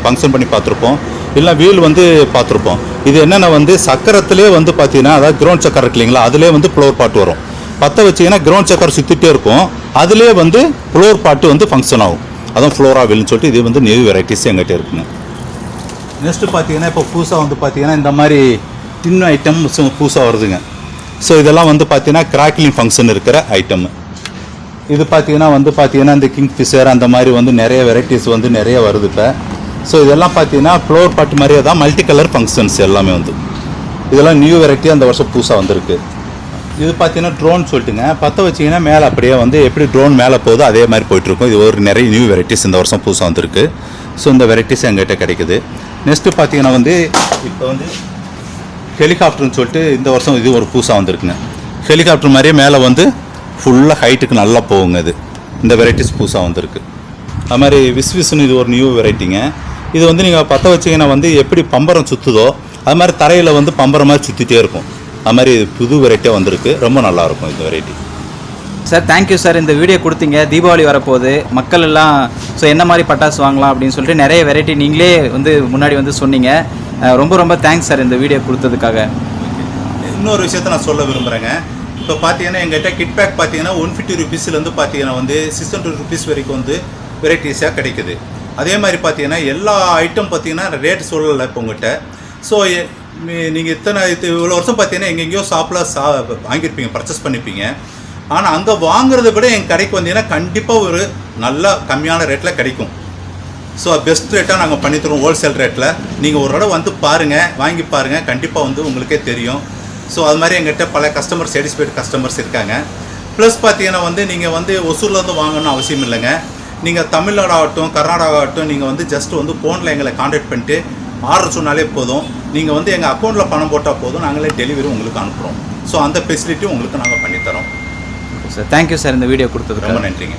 ஃபங்க்ஷன் பண்ணி பார்த்துருப்போம், இல்லை வீல் வந்து பார்த்துருப்போம். இது என்னென்ன வந்து சக்கரத்திலே வந்து பார்த்தீங்கன்னா அதாவது கிரவுண்ட் சக்கரம் இருக்கு இல்லைங்களா, அதிலே வந்து ஃப்ளோர் பாட்டு வரும். பற்ற வச்சிங்கன்னா கிரவுண்ட் சக்கரம் சுற்றிட்டே இருக்கும், அதிலே வந்து ஃப்ளோர் பாட்டு வந்து ஃபங்க்ஷன் ஆகும். அதுவும் ஃப்ளோரா வீல்னு சொல்லிட்டு இது வந்து நியூ வெரைட்டிஸ் எங்கிட்ட இருக்குங்க. நெக்ஸ்ட்டு பார்த்தீங்கன்னா இப்போ புதுசாக வந்து பார்த்தீங்கன்னா இந்த மாதிரி டின் ஐட்டம் புதுசாக வருதுங்க. ஸோ இதெல்லாம் வந்து பார்த்தீங்கன்னா கிராக்லிங் ஃபங்க்ஷன் இருக்கிற ஐட்டம். இது பார்த்தீங்கன்னா வந்து பார்த்தீங்கன்னா இந்த கிங் ஃபிஷர் அந்த மாதிரி வந்து நிறைய வெரைட்டிஸ் வந்து நிறைய வருது இப்போ. ஸோ இதெல்லாம் பார்த்தீங்கன்னா ஃப்ளோர் பாட்டு மாதிரியே தான் மல்டி கலர் ஃபங்க்ஷன்ஸ் எல்லாமே வந்து. இதெல்லாம் நியூ வெரைட்டி அந்த வருஷம் புதுசாக வந்திருக்கு. இது பார்த்தீங்கன்னா ட்ரோன் சொல்லிட்டுங்க. பற்ற வச்சிங்கன்னா மேலே அப்படியே வந்து எப்படி ட்ரோன் மேலே போகுதோ அதே மாதிரி போயிட்டுருக்கும். இது ஒரு நிறைய நியூ வெரைட்டிஸ் இந்த வருஷம் புதுசாக வந்திருக்கு. ஸோ இந்த வெரைட்டிஸ் எங்கள்கிட்ட கிடைக்குது. நெக்ஸ்ட்டு பார்த்தீங்கன்னா வந்து இப்போ வந்து ஹெலிகாப்டர்னு சொல்லிட்டு இந்த வருஷம் இது ஒரு புதுசாக வந்திருக்குங்க. ஹெலிகாப்டர் மாதிரியே மேலே வந்து ஃபுல்லாக ஹைட்டுக்கு நல்லா போகுங்க. இது இந்த வெரைட்டிஸ் புதுசாக வந்திருக்கு. அது மாதிரி விஸ்விஸ்னு இது ஒரு நியூ வெரைட்டிங்க. இது வந்து நீங்கள் பற்ற வச்சிங்கன்னா வந்து எப்படி பம்பரம் சுற்றுதோ அது மாதிரி தரையில் வந்து பம்பரம் மாதிரி சுற்றிட்டே இருக்கும். அது மாதிரி புது வெரைட்டியாக வந்திருக்கு. ரொம்ப நல்லாயிருக்கும் இந்த வெரைட்டி. சார் தேங்க்யூ சார், இந்த வீடியோ கொடுத்தீங்க. தீபாவளி வரப்போகுது, மக்கள் எல்லாம் ஸோ என்ன மாதிரி பட்டாசு வாங்கலாம் அப்படின்னு சொல்லிட்டு நிறைய வெரைட்டி நீங்களே வந்து முன்னாடி வந்து சொன்னீங்க. ரொம்ப தேங்க்ஸ் சார் இந்த வீடியோ கொடுத்ததுக்காக. இன்னொரு விஷயத்த நான் சொல்ல விரும்புகிறேங்க. இப்போ பார்த்தீங்கன்னா எங்கள்கிட்ட கிட் பேக் பார்த்தீங்கன்னா 150 ருபீஸ்லேருந்து பார்த்தீங்கன்னா வந்து 600 ருபீஸ் வரைக்கும் வந்து வெரைட்டிஸாக கிடைக்குது. அதே மாதிரி பார்த்தீங்கன்னா எல்லா ஐட்டம் பார்த்தீங்கன்னா ரேட் சொல்லலை இப்போ உங்கள்கிட்ட. ஸோ நீங்கள் இவ்வளோ வருஷம் பார்த்தீங்கன்னா எங்கெங்கேயோ ஷாப்பில் வாங்கியிருப்பீங்க, பர்ச்சேஸ் பண்ணிப்பீங்க. ஆனால் அங்கே வாங்குறத விட எங்கள் கடைக்கு வந்தீங்கன்னா கண்டிப்பாக ஒரு நல்ல கம்மியான ரேட்டில் கிடைக்கும். ஸோ பெஸ்ட் ரேட்டாக நாங்கள் பண்ணித்தரோம் ஹோல்சேல் ரேட்டில். நீங்கள் ஒரு தடவை வந்து பாருங்கள், வாங்கி பாருங்கள், கண்டிப்பாக வந்து உங்களுக்கே தெரியும். ஸோ அது மாதிரி எங்கிட்ட பல கஸ்டமர் சாட்டிஸ்ஃபைடு கஸ்டமர்ஸ் இருக்காங்க. ப்ளஸ் பார்த்தீங்கன்னா வந்து நீங்கள் வந்து ஒசூர்லேருந்து வாங்கணும்னு அவசியம் இல்லைங்க. நீங்கள் தமிழ்நாடு ஆகட்டும் கர்நாடகா ஆகட்டும் நீங்கள் வந்து ஜஸ்ட் வந்து ஃபோனில் எங்களை காண்டாக்ட் பண்ணிட்டு ஆர்டர் சொன்னாலே போதும். நீங்கள் வந்து எங்கள் அக்கௌண்ட்டில் பணம் போட்டால் போதும், நாங்களே டெலிவரி உங்களுக்கு அனுப்புகிறோம். ஸோ அந்த ஃபெசிலிட்டி உங்களுக்கு நாங்கள் பண்ணித்தரோம். சார் தேங்க்யூ சார் இந்த வீடியோ கொடுத்ததுக்கு ரொம்ப நன்றிங்க.